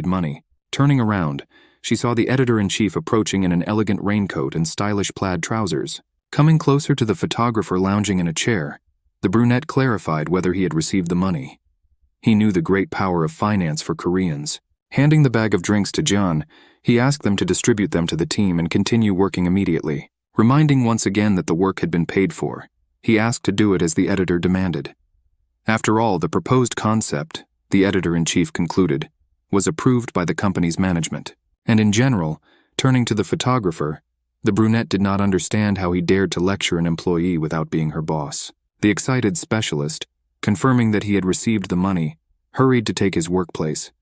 money. Turning around, she saw the editor-in-chief approaching in an elegant raincoat and stylish plaid trousers. Coming closer to the photographer lounging in a chair, the brunette clarified whether he had received the money. He knew the great power of finance for Koreans. Handing the bag of drinks to John, he asked them to distribute them to the team and continue working immediately, reminding once again that the work had been paid for. He asked to do it as the editor demanded. After all, the proposed concept, the editor-in-chief concluded, was approved by the company's management. And in general, turning to the photographer, the brunette did not understand how he dared to lecture an employee without being her boss. The excited specialist, confirming that he had received the money, hurried to take his workplace.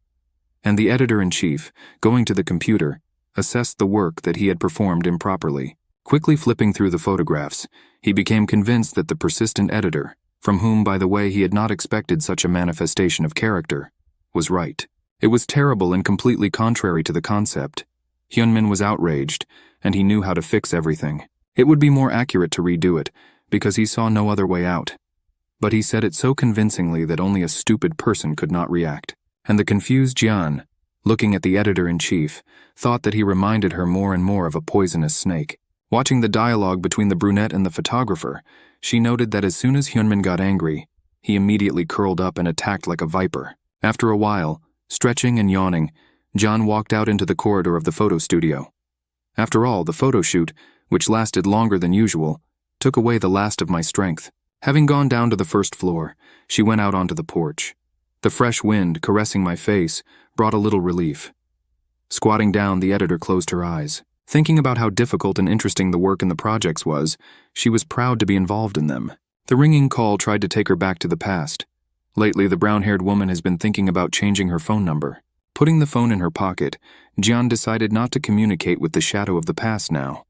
And the editor-in-chief, going to the computer, assessed the work that he had performed improperly. Quickly flipping through the photographs, he became convinced that the persistent editor, from whom, by the way, he had not expected such a manifestation of character, was right. It was terrible and completely contrary to the concept. Hyunmin was outraged, and he knew how to fix everything. It would be more accurate to redo it, because he saw no other way out. But he said it so convincingly that only a stupid person could not react. And the confused Jian, looking at the editor-in-chief, thought that he reminded her more and more of a poisonous snake. Watching the dialogue between the brunette and the photographer, she noted that as soon as Hyunmin got angry, he immediately curled up and attacked like a viper. After a while, stretching and yawning, John walked out into the corridor of the photo studio. After all, the photo shoot, which lasted longer than usual, took away the last of my strength. Having gone down to the first floor, she went out onto the porch. The fresh wind, caressing my face, brought a little relief. Squatting down, the editor closed her eyes. Thinking about how difficult and interesting the work in the projects was, she was proud to be involved in them. The ringing call tried to take her back to the past. Lately, the brown-haired woman has been thinking about changing her phone number. Putting the phone in her pocket, Jian decided not to communicate with the shadow of the past now.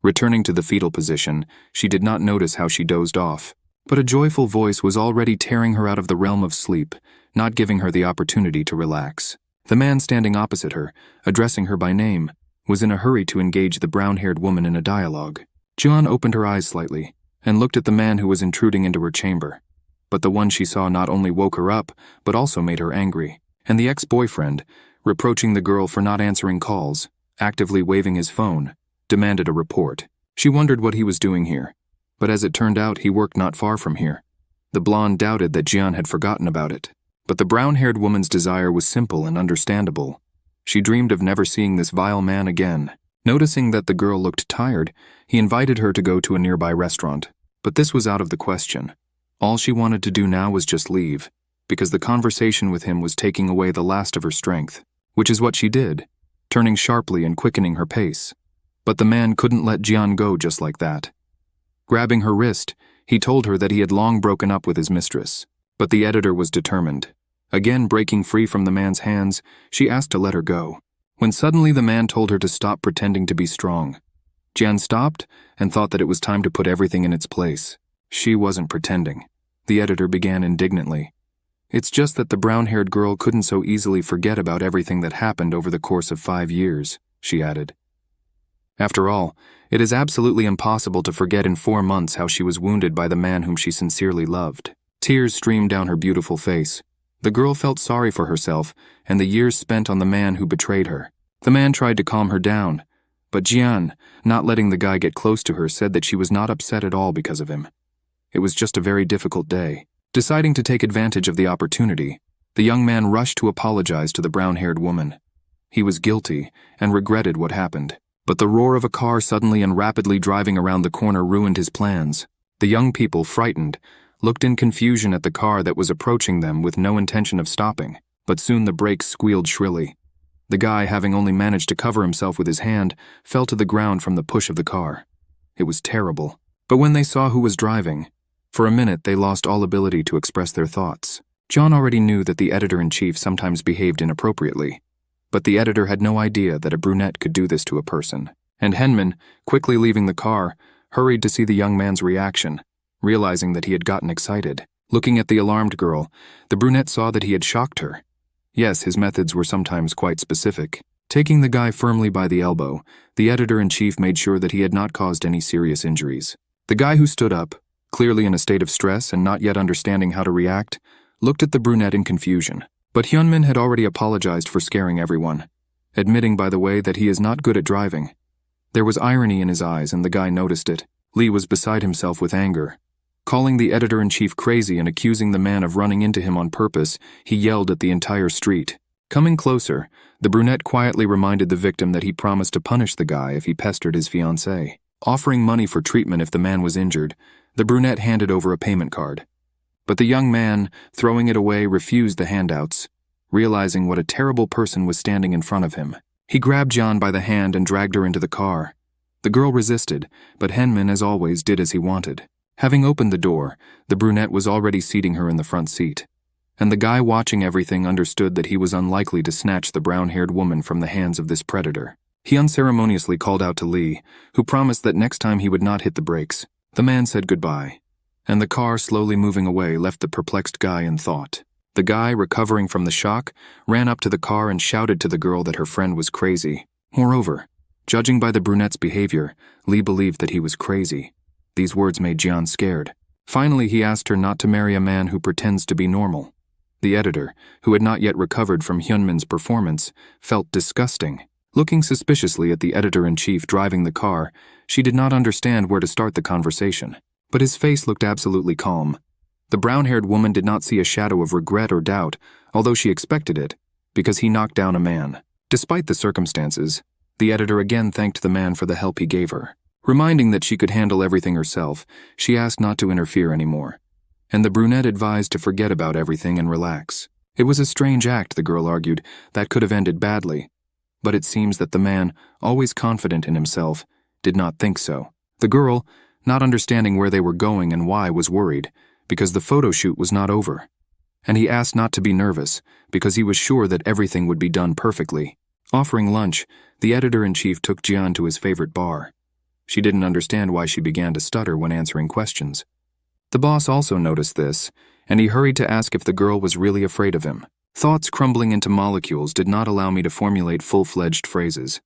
Returning to the fetal position, she did not notice how she dozed off. But a joyful voice was already tearing her out of the realm of sleep, not giving her the opportunity to relax. The man standing opposite her, addressing her by name, was in a hurry to engage the brown-haired woman in a dialogue. Jian opened her eyes slightly and looked at the man who was intruding into her chamber. But the one she saw not only woke her up, but also made her angry. And the ex-boyfriend, reproaching the girl for not answering calls, actively waving his phone, demanded a report. She wondered what he was doing here, but as it turned out, he worked not far from here. The blonde doubted that Jian had forgotten about it. But the brown-haired woman's desire was simple and understandable. She dreamed of never seeing this vile man again. Noticing that the girl looked tired, he invited her to go to a nearby restaurant. But this was out of the question. All she wanted to do now was just leave, because the conversation with him was taking away the last of her strength, which is what she did, turning sharply and quickening her pace. But the man couldn't let Jian go just like that. Grabbing her wrist, he told her that he had long broken up with his mistress. But the editor was determined. Again breaking free from the man's hands, she asked to let her go, when suddenly the man told her to stop pretending to be strong. Jian stopped and thought that it was time to put everything in its place. She wasn't pretending. The editor began indignantly. It's just that the brown-haired girl couldn't so easily forget about everything that happened over the course of 5 years, she added. After all, it is absolutely impossible to forget in 4 months how she was wounded by the man whom she sincerely loved. Tears streamed down her beautiful face. The girl felt sorry for herself and the years spent on the man who betrayed her. The man tried to calm her down, but Jian, not letting the guy get close to her, said that she was not upset at all because of him. It was just a very difficult day. Deciding to take advantage of the opportunity, the young man rushed to apologize to the brown-haired woman. He was guilty and regretted what happened. But the roar of a car suddenly and rapidly driving around the corner ruined his plans. The young people, frightened, looked in confusion at the car that was approaching them with no intention of stopping, but soon the brakes squealed shrilly. The guy, having only managed to cover himself with his hand, fell to the ground from the push of the car. It was terrible. But when they saw who was driving, for a minute they lost all ability to express their thoughts. John already knew that the editor-in-chief sometimes behaved inappropriately, but the editor had no idea that a brunette could do this to a person. And Henman, quickly leaving the car, hurried to see the young man's reaction, realizing that he had gotten excited. Looking at the alarmed girl, the brunette saw that he had shocked her. Yes, his methods were sometimes quite specific. Taking the guy firmly by the elbow, the editor-in-chief made sure that he had not caused any serious injuries. The guy who stood up, clearly in a state of stress and not yet understanding how to react, looked at the brunette in confusion. But Hyunmin had already apologized for scaring everyone, admitting, by the way, that he is not good at driving. There was irony in his eyes, and the guy noticed it. Lee was beside himself with anger. Calling the editor-in-chief crazy and accusing the man of running into him on purpose, he yelled at the entire street. Coming closer, the brunette quietly reminded the victim that he promised to punish the guy if he pestered his fiancée. Offering money for treatment if the man was injured, the brunette handed over a payment card. But the young man, throwing it away, refused the handouts, realizing what a terrible person was standing in front of him. He grabbed Jeon by the hand and dragged her into the car. The girl resisted, but Hyunmin, as always, did as he wanted. Having opened the door, the brunette was already seating her in the front seat. And the guy watching everything understood that he was unlikely to snatch the brown-haired woman from the hands of this predator. He unceremoniously called out to Lee, who promised that next time he would not hit the brakes. The man said goodbye, and the car, slowly moving away, left the perplexed guy in thought. The guy, recovering from the shock, ran up to the car and shouted to the girl that her friend was crazy. Moreover, judging by the brunette's behavior, Lee believed that he was crazy. These words made Jeon scared. Finally, he asked her not to marry a man who pretends to be normal. The editor, who had not yet recovered from Hyunmin's performance, felt disgusting. Looking suspiciously at the editor-in-chief driving the car, she did not understand where to start the conversation. But his face looked absolutely calm. The brown-haired woman did not see a shadow of regret or doubt, although she expected it, because he knocked down a man. Despite the circumstances, the editor again thanked the man for the help he gave her. Reminding that she could handle everything herself, she asked not to interfere anymore. And the brunette advised to forget about everything and relax. It was a strange act, the girl argued, that could have ended badly. But it seems that the man, always confident in himself, did not think so. The girl, not understanding where they were going and why, was worried, because the photo shoot was not over. And he asked not to be nervous, because he was sure that everything would be done perfectly. Offering lunch, the editor-in-chief took Jeon to his favorite bar. She didn't understand why she began to stutter when answering questions. The boss also noticed this, and he hurried to ask if the girl was really afraid of him. Thoughts crumbling into molecules did not allow me to formulate full-fledged phrases.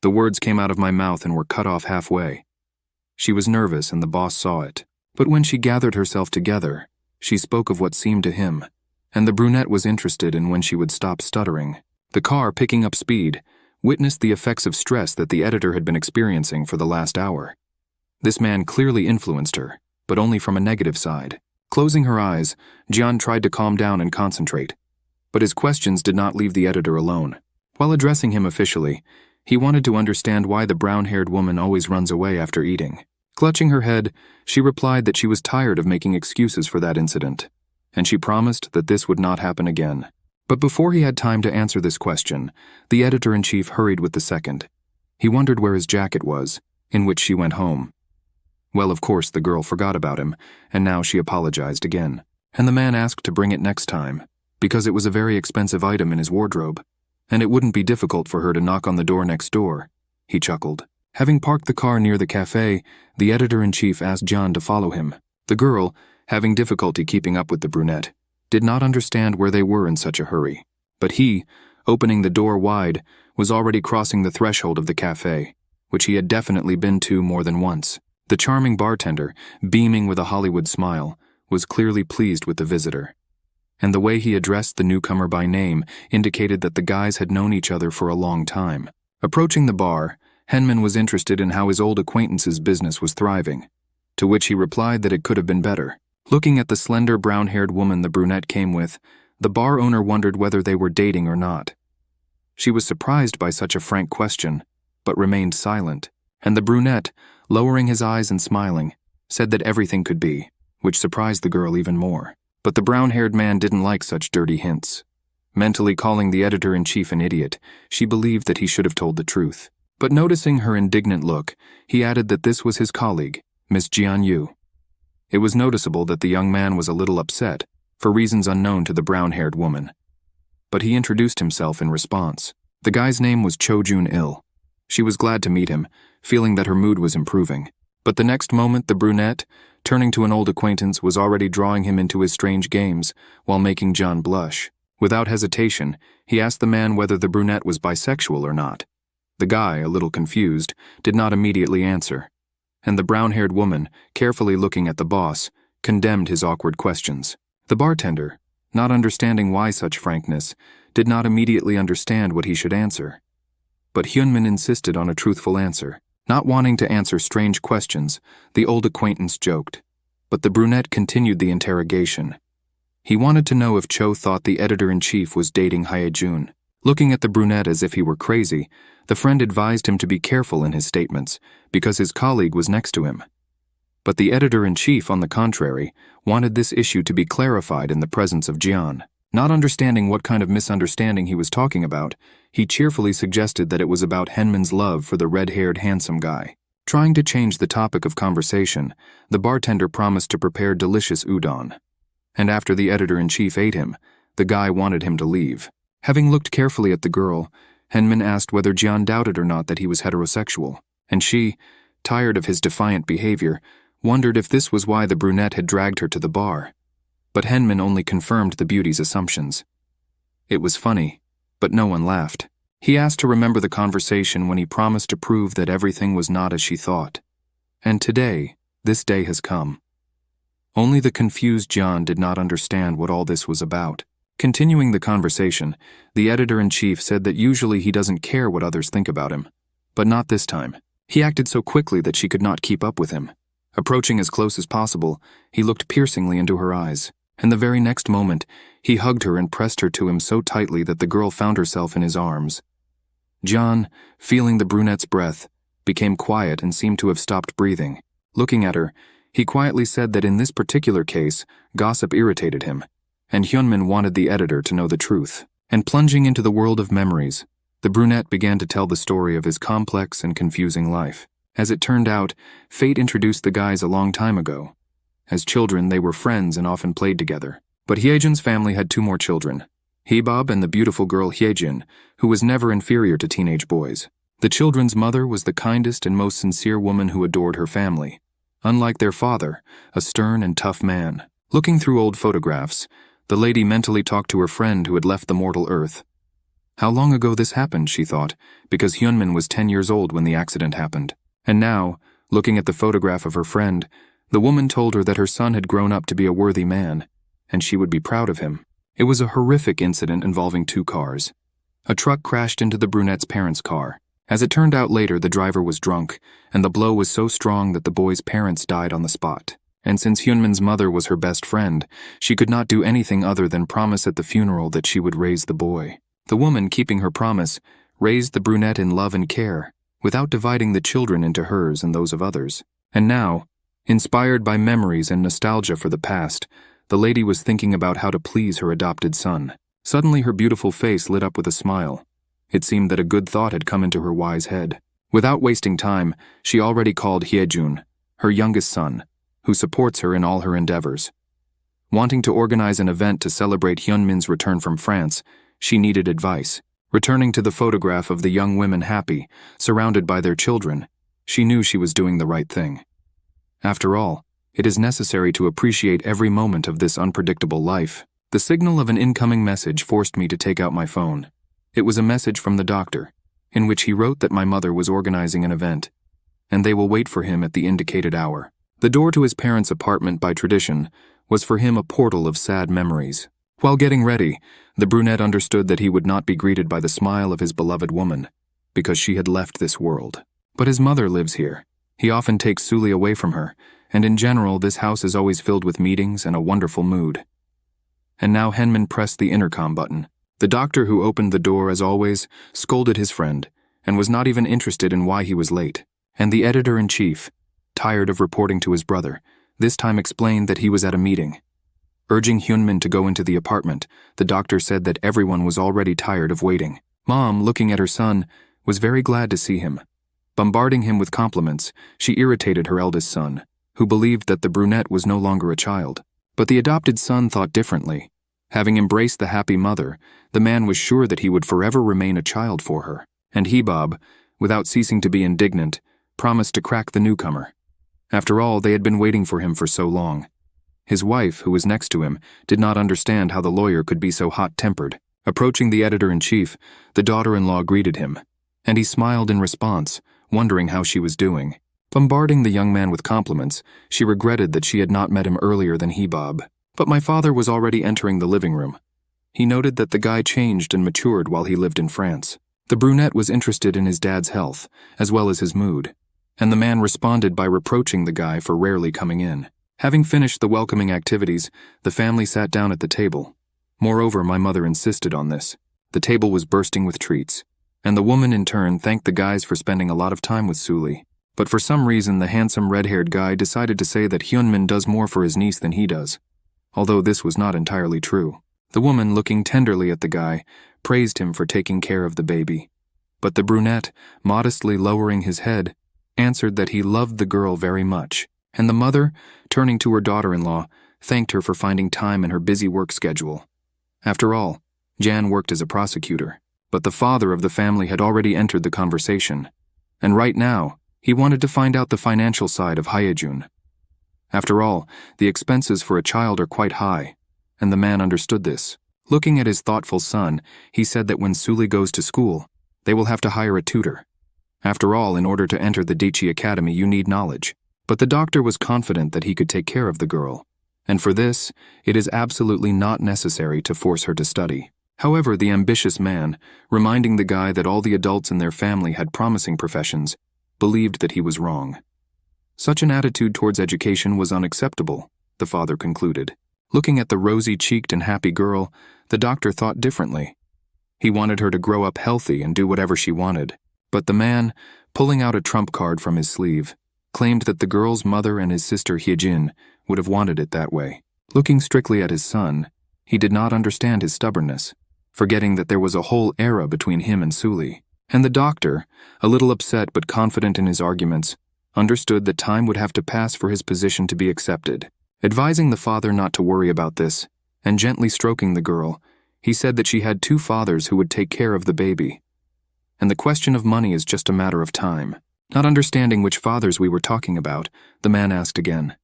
The words came out of my mouth and were cut off halfway. She was nervous, and the boss saw it. But when she gathered herself together, she spoke of what seemed to him, and the brunette was interested in when she would stop stuttering. The car, picking up speed, witnessed the effects of stress that the editor had been experiencing for the last hour. This man clearly influenced her, but only from a negative side. Closing her eyes, Jeon tried to calm down and concentrate. But his questions did not leave the editor alone. While addressing him officially, he wanted to understand why the brown-haired woman always runs away after eating. Clutching her head, she replied that she was tired of making excuses for that incident, and she promised that this would not happen again. But before he had time to answer this question, the editor-in-chief hurried with the second. He wondered where his jacket was, in which she went home. Well, of course, the girl forgot about him, and now she apologized again. And the man asked to bring it next time, because it was a very expensive item in his wardrobe, and it wouldn't be difficult for her to knock on the door next door. He chuckled. Having parked the car near the cafe, the editor-in-chief asked Jeon to follow him. The girl, having difficulty keeping up with the brunette, did not understand where they were in such a hurry. But he, opening the door wide, was already crossing the threshold of the cafe, which he had definitely been to more than once. The charming bartender, beaming with a Hollywood smile, was clearly pleased with the visitor. And the way he addressed the newcomer by name indicated that the guys had known each other for a long time. Approaching the bar, Hyunmin was interested in how his old acquaintance's business was thriving, to which he replied that it could have been better. Looking at the slender brown-haired woman the brunette came with, the bar owner wondered whether they were dating or not. She was surprised by such a frank question, but remained silent, and the brunette, lowering his eyes and smiling, said that everything could be, which surprised the girl even more. But the brown-haired man didn't like such dirty hints. Mentally calling the editor-in-chief an idiot, she believed that he should have told the truth. But noticing her indignant look, he added that this was his colleague, Miss Jian-yu. It was noticeable that the young man was a little upset, for reasons unknown to the brown-haired woman. But he introduced himself in response. The guy's name was Cho Jun-il. She was glad to meet him, feeling that her mood was improving. But the next moment the brunette, turning to an old acquaintance, was already drawing him into his strange games, while making John blush. Without hesitation, he asked the man whether the brunette was bisexual or not. The guy, a little confused, did not immediately answer, and the brown-haired woman, carefully looking at the boss, condemned his awkward questions. The bartender, not understanding why such frankness, did not immediately understand what he should answer. But Hyunmin insisted on a truthful answer. Not wanting to answer strange questions, the old acquaintance joked. But the brunette continued the interrogation. He wanted to know if Cho thought the editor-in-chief was dating Hyejun. Looking at the brunette as if he were crazy, the friend advised him to be careful in his statements, because his colleague was next to him. But the editor-in-chief, on the contrary, wanted this issue to be clarified in the presence of Jian. Not understanding what kind of misunderstanding he was talking about, he cheerfully suggested that it was about Hyunmin's love for the red-haired handsome guy. Trying to change the topic of conversation, the bartender promised to prepare delicious udon. And after the editor-in-chief ate him, the guy wanted him to leave. Having looked carefully at the girl, Hyunmin asked whether Jian doubted or not that he was heterosexual, and she, tired of his defiant behavior, wondered if this was why the brunette had dragged her to the bar. But Hyunmin only confirmed the beauty's assumptions. It was funny, but no one laughed. He asked to remember the conversation when he promised to prove that everything was not as she thought. And today, this day has come. Only the confused Jian did not understand what all this was about. Continuing the conversation, the editor-in-chief said that usually he doesn't care what others think about him. But not this time. He acted so quickly that she could not keep up with him. Approaching as close as possible, he looked piercingly into her eyes, and the very next moment, he hugged her and pressed her to him so tightly that the girl found herself in his arms. Jian, feeling the brunette's breath, became quiet and seemed to have stopped breathing. Looking at her, he quietly said that in this particular case, gossip irritated him, and Hyunmin wanted the editor to know the truth. And plunging into the world of memories, the brunette began to tell the story of his complex and confusing life. As it turned out, fate introduced the guys a long time ago. As children, they were friends and often played together. But Hyejin's family had 2 more children, Hebob and the beautiful girl Hyejin, who was never inferior to teenage boys. The children's mother was the kindest and most sincere woman who adored her family. Unlike their father, a stern and tough man. Looking through old photographs, the lady mentally talked to her friend who had left the mortal earth. How long ago this happened, she thought, because Hyunmin was 10 years old when the accident happened. And now, looking at the photograph of her friend, the woman told her that her son had grown up to be a worthy man, and she would be proud of him. It was a horrific incident involving 2 cars. A truck crashed into the brunette's parents' car. As it turned out later, the driver was drunk, and the blow was so strong that the boy's parents died on the spot. And since Hyunmin's mother was her best friend, she could not do anything other than promise at the funeral that she would raise the boy. The woman, keeping her promise, raised the brunette in love and care, without dividing the children into hers and those of others. And now, inspired by memories and nostalgia for the past, the lady was thinking about how to please her adopted son. Suddenly her beautiful face lit up with a smile. It seemed that a good thought had come into her wise head. Without wasting time, she already called Hyejun, her youngest son, who supports her in all her endeavors. Wanting to organize an event to celebrate Hyunmin's return from France, she needed advice. Returning to the photograph of the young women happy, surrounded by their children, she knew she was doing the right thing. After all, it is necessary to appreciate every moment of this unpredictable life. The signal of an incoming message forced me to take out my phone. It was a message from the doctor, in which he wrote that my mother was organizing an event, and they will wait for him at the indicated hour. The door to his parents' apartment, by tradition, was for him a portal of sad memories. While getting ready, the brunette understood that he would not be greeted by the smile of his beloved woman, because she had left this world. But his mother lives here. He often takes Suli away from her, and in general this house is always filled with meetings and a wonderful mood. And now Hyunmin pressed the intercom button. The doctor, who opened the door as always, scolded his friend, and was not even interested in why he was late. And the editor-in-chief, tired of reporting to his brother, this time explained that he was at a meeting. Urging Hyunmin to go into the apartment, the doctor said that everyone was already tired of waiting. Mom, looking at her son, was very glad to see him. Bombarding him with compliments, she irritated her eldest son, who believed that the brunette was no longer a child. But the adopted son thought differently. Having embraced the happy mother, the man was sure that he would forever remain a child for her. And Hebob, without ceasing to be indignant, promised to crack the newcomer. After all, they had been waiting for him for so long. His wife, who was next to him, did not understand how the lawyer could be so hot-tempered. Approaching the editor-in-chief, the daughter-in-law greeted him, and he smiled in response, wondering how she was doing. Bombarding the young man with compliments, she regretted that she had not met him earlier than Hebob. But my father was already entering the living room. He noted that the guy changed and matured while he lived in France. The brunette was interested in his dad's health, as well as his mood, and the man responded by reproaching the guy for rarely coming in. Having finished the welcoming activities, the family sat down at the table. Moreover, my mother insisted on this. The table was bursting with treats, and the woman in turn thanked the guys for spending a lot of time with Suli. But for some reason, the handsome red-haired guy decided to say that Hyunmin does more for his niece than he does, although this was not entirely true. The woman, looking tenderly at the guy, praised him for taking care of the baby. But the brunette, modestly lowering his head, answered that he loved the girl very much, and the mother, turning to her daughter-in-law, thanked her for finding time in her busy work schedule. After all, Jan worked as a prosecutor, but the father of the family had already entered the conversation, and right now, he wanted to find out the financial side of Hyejun. After all, the expenses for a child are quite high, and the man understood this. Looking at his thoughtful son, he said that when Suli goes to school, they will have to hire a tutor. After all, in order to enter the Dichi Academy, you need knowledge. But the doctor was confident that he could take care of the girl, and for this, it is absolutely not necessary to force her to study. However, the ambitious man, reminding the guy that all the adults in their family had promising professions, believed that he was wrong. Such an attitude towards education was unacceptable, the father concluded. Looking at the rosy-cheeked and happy girl, the doctor thought differently. He wanted her to grow up healthy and do whatever she wanted. But the man, pulling out a trump card from his sleeve, claimed that the girl's mother and his sister Hyejin would have wanted it that way. Looking strictly at his son, he did not understand his stubbornness, forgetting that there was a whole era between him and Suli. And the doctor, a little upset but confident in his arguments, understood that time would have to pass for his position to be accepted. Advising the father not to worry about this, and gently stroking the girl, he said that she had 2 fathers who would take care of the baby. And the question of money is just a matter of time. Not understanding which fathers we were talking about, the man asked again.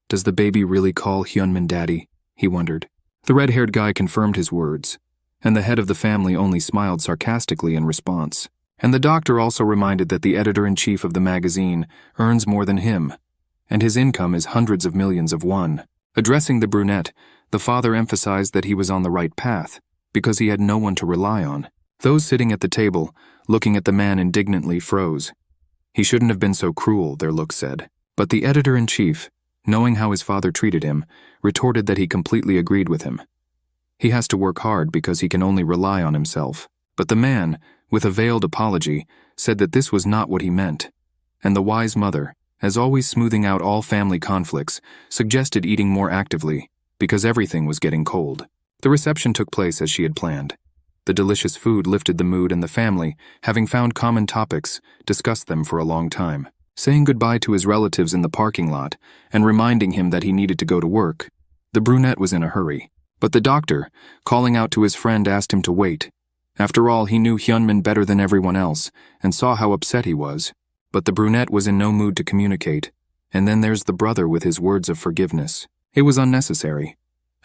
Does the baby really call Hyunmin daddy? He wondered. The red-haired guy confirmed his words, and the head of the family only smiled sarcastically in response. And the doctor also reminded that the editor-in-chief of the magazine earns more than him, and his income is hundreds of millions of won. Addressing the brunette, the father emphasized that he was on the right path, because he had no one to rely on. Those sitting at the table, looking at the man indignantly, froze. He shouldn't have been so cruel, their looks said. But the editor-in-chief, knowing how his father treated him, retorted that he completely agreed with him. He has to work hard because he can only rely on himself. But the man, with a veiled apology, said that this was not what he meant. And the wise mother, as always smoothing out all family conflicts, suggested eating more actively, because everything was getting cold. The reception took place as she had planned. The delicious food lifted the mood, and the family, having found common topics, discussed them for a long time. Saying goodbye to his relatives in the parking lot, and reminding him that he needed to go to work, the brunette was in a hurry. But the doctor, calling out to his friend, asked him to wait. After all, he knew Hyunmin better than everyone else, and saw how upset he was. But the brunette was in no mood to communicate, and then there's the brother with his words of forgiveness. It was unnecessary.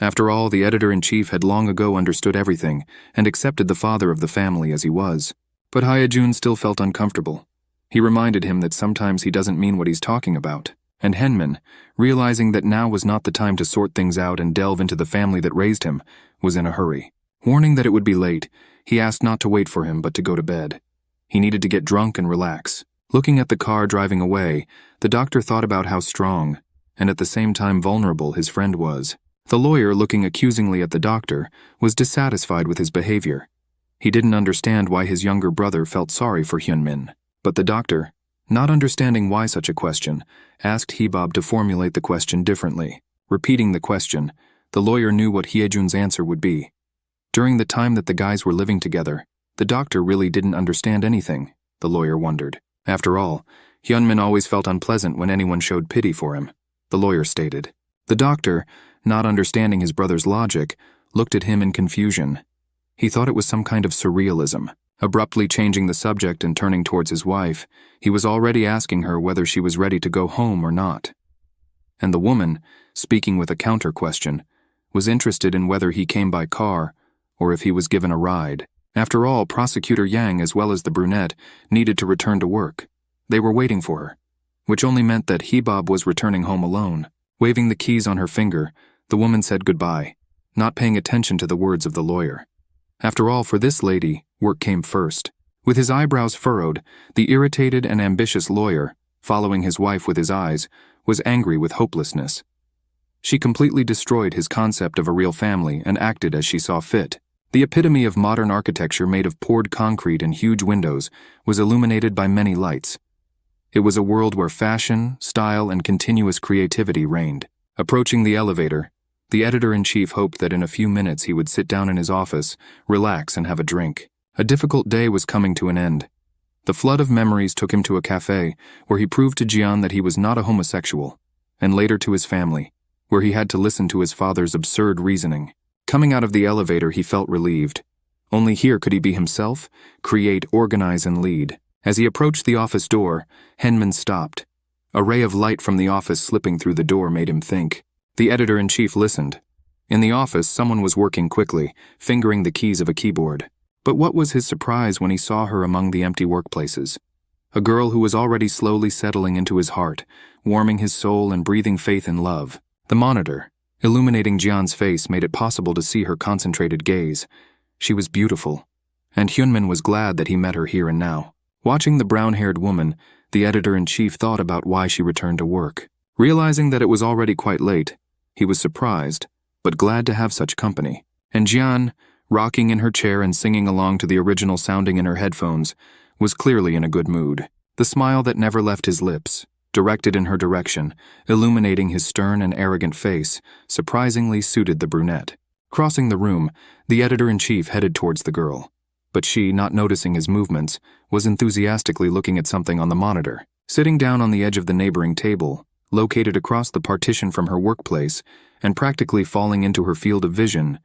After all, the editor-in-chief had long ago understood everything and accepted the father of the family as he was. But Hyejun still felt uncomfortable. He reminded him that sometimes he doesn't mean what he's talking about. And Hyunmin, realizing that now was not the time to sort things out and delve into the family that raised him, was in a hurry. Warning that it would be late, he asked not to wait for him but to go to bed. He needed to get drunk and relax. Looking at the car driving away, the doctor thought about how strong, and at the same time vulnerable, his friend was. The lawyer, looking accusingly at the doctor, was dissatisfied with his behavior. He didn't understand why his younger brother felt sorry for Hyunmin. But the doctor, not understanding why such a question, asked Hebob to formulate the question differently. Repeating the question, the lawyer knew what Hyejun's answer would be. During the time that the guys were living together, the doctor really didn't understand anything, the lawyer wondered. After all, Hyunmin always felt unpleasant when anyone showed pity for him, the lawyer stated. The doctor, not understanding his brother's logic, looked at him in confusion. He thought it was some kind of surrealism. Abruptly changing the subject and turning towards his wife, he was already asking her whether she was ready to go home or not. And the woman, speaking with a counter-question, was interested in whether he came by car or if he was given a ride. After all, Prosecutor Yang as well as the brunette needed to return to work. They were waiting for her, which only meant that Hebob was returning home alone. Waving the keys on her finger, The woman said goodbye, not paying attention to the words of the lawyer. After all, for this lady, work came first. With his eyebrows furrowed, the irritated and ambitious lawyer, following his wife with his eyes, was angry with hopelessness. She completely destroyed his concept of a real family and acted as she saw fit. The epitome of modern architecture made of poured concrete and huge windows was illuminated by many lights. It was a world where fashion, style, and continuous creativity reigned. Approaching the elevator, the editor-in-chief hoped that in a few minutes he would sit down in his office, relax, and have a drink. A difficult day was coming to an end. The flood of memories took him to a cafe, where he proved to Jian that he was not a homosexual, and later to his family, where he had to listen to his father's absurd reasoning. Coming out of the elevator, he felt relieved. Only here could he be himself, create, organize, and lead. As he approached the office door, Henman stopped. A ray of light from the office slipping through the door made him think. The editor-in-chief listened. In the office, someone was working quickly, fingering the keys of a keyboard. But what was his surprise when he saw her among the empty workplaces? A girl who was already slowly settling into his heart, warming his soul and breathing faith and love. The monitor, illuminating Jian's face, made it possible to see her concentrated gaze. She was beautiful, and Hyunmin was glad that he met her here and now. Watching the brown-haired woman, the editor-in-chief thought about why she returned to work. Realizing that it was already quite late, he was surprised, but glad to have such company. And Jian, rocking in her chair and singing along to the original sounding in her headphones, was clearly in a good mood. The smile that never left his lips, directed in her direction, illuminating his stern and arrogant face, surprisingly suited the brunette. Crossing the room, the editor-in-chief headed towards the girl. But she, not noticing his movements, was enthusiastically looking at something on the monitor. Sitting down on the edge of the neighboring table, located across the partition from her workplace, and practically falling into her field of vision,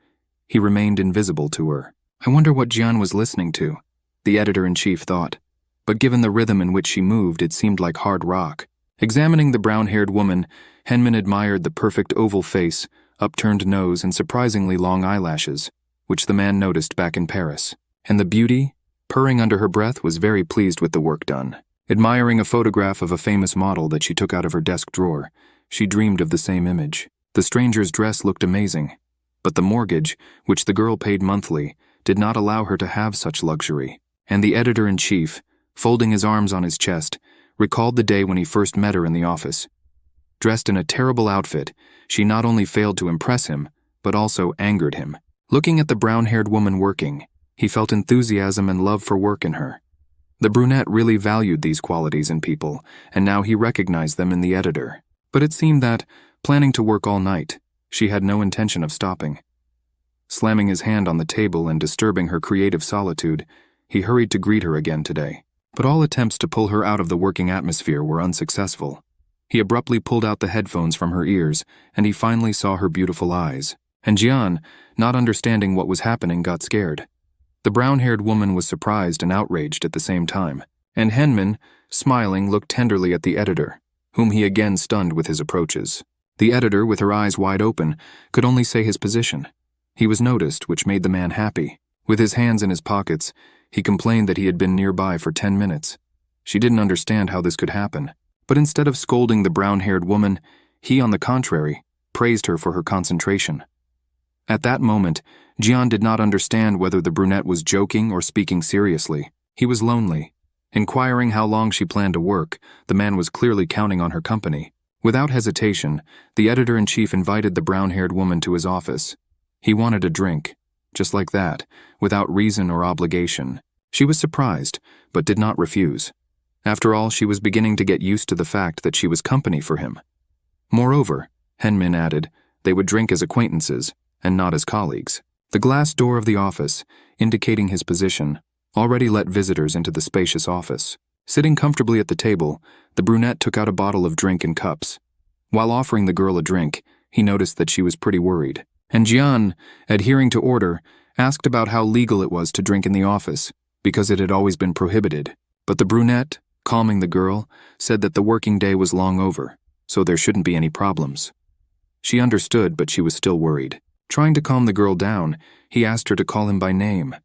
he remained invisible to her. I wonder what Jian was listening to, the editor-in-chief thought. But given the rhythm in which she moved, it seemed like hard rock. Examining the brown-haired woman, Henman admired the perfect oval face, upturned nose, and surprisingly long eyelashes, which the man noticed back in Paris. And the beauty, purring under her breath, was very pleased with the work done. Admiring a photograph of a famous model that she took out of her desk drawer, she dreamed of the same image. The stranger's dress looked amazing, but the mortgage, which the girl paid monthly, did not allow her to have such luxury. And the editor-in-chief, folding his arms on his chest, recalled the day when he first met her in the office. Dressed in a terrible outfit, she not only failed to impress him, but also angered him. Looking at the brown-haired woman working, he felt enthusiasm and love for work in her. The brunette really valued these qualities in people, and now he recognized them in the editor. But it seemed that, planning to work all night, she had no intention of stopping. Slamming his hand on the table and disturbing her creative solitude, he hurried to greet her again today. But all attempts to pull her out of the working atmosphere were unsuccessful. He abruptly pulled out the headphones from her ears, and he finally saw her beautiful eyes. And Jian, not understanding what was happening, got scared. The brown-haired woman was surprised and outraged at the same time, and Henman, smiling, looked tenderly at the editor, whom he again stunned with his approaches. The editor, with her eyes wide open, could only say his position. He was noticed, which made the man happy. With his hands in his pockets, he complained that he had been nearby for 10 minutes. She didn't understand how this could happen, but instead of scolding the brown-haired woman, he, on the contrary, praised her for her concentration. At that moment, Jian did not understand whether the brunette was joking or speaking seriously. He was lonely. Inquiring how long she planned to work, the man was clearly counting on her company. Without hesitation, the editor-in-chief invited the brown-haired woman to his office. He wanted a drink, just like that, without reason or obligation. She was surprised, but did not refuse. After all, she was beginning to get used to the fact that she was company for him. Moreover, Henman added, they would drink as acquaintances, and not as colleagues. The glass door of the office, indicating his position, already let visitors into the spacious office. Sitting comfortably at the table, the brunette took out a bottle of drink and cups. While offering the girl a drink, he noticed that she was pretty worried. And Jian, adhering to order, asked about how legal it was to drink in the office, because it had always been prohibited. But the brunette, calming the girl, said that the working day was long over, so there shouldn't be any problems. She understood, but she was still worried. Trying to calm the girl down, he asked her to call him by name.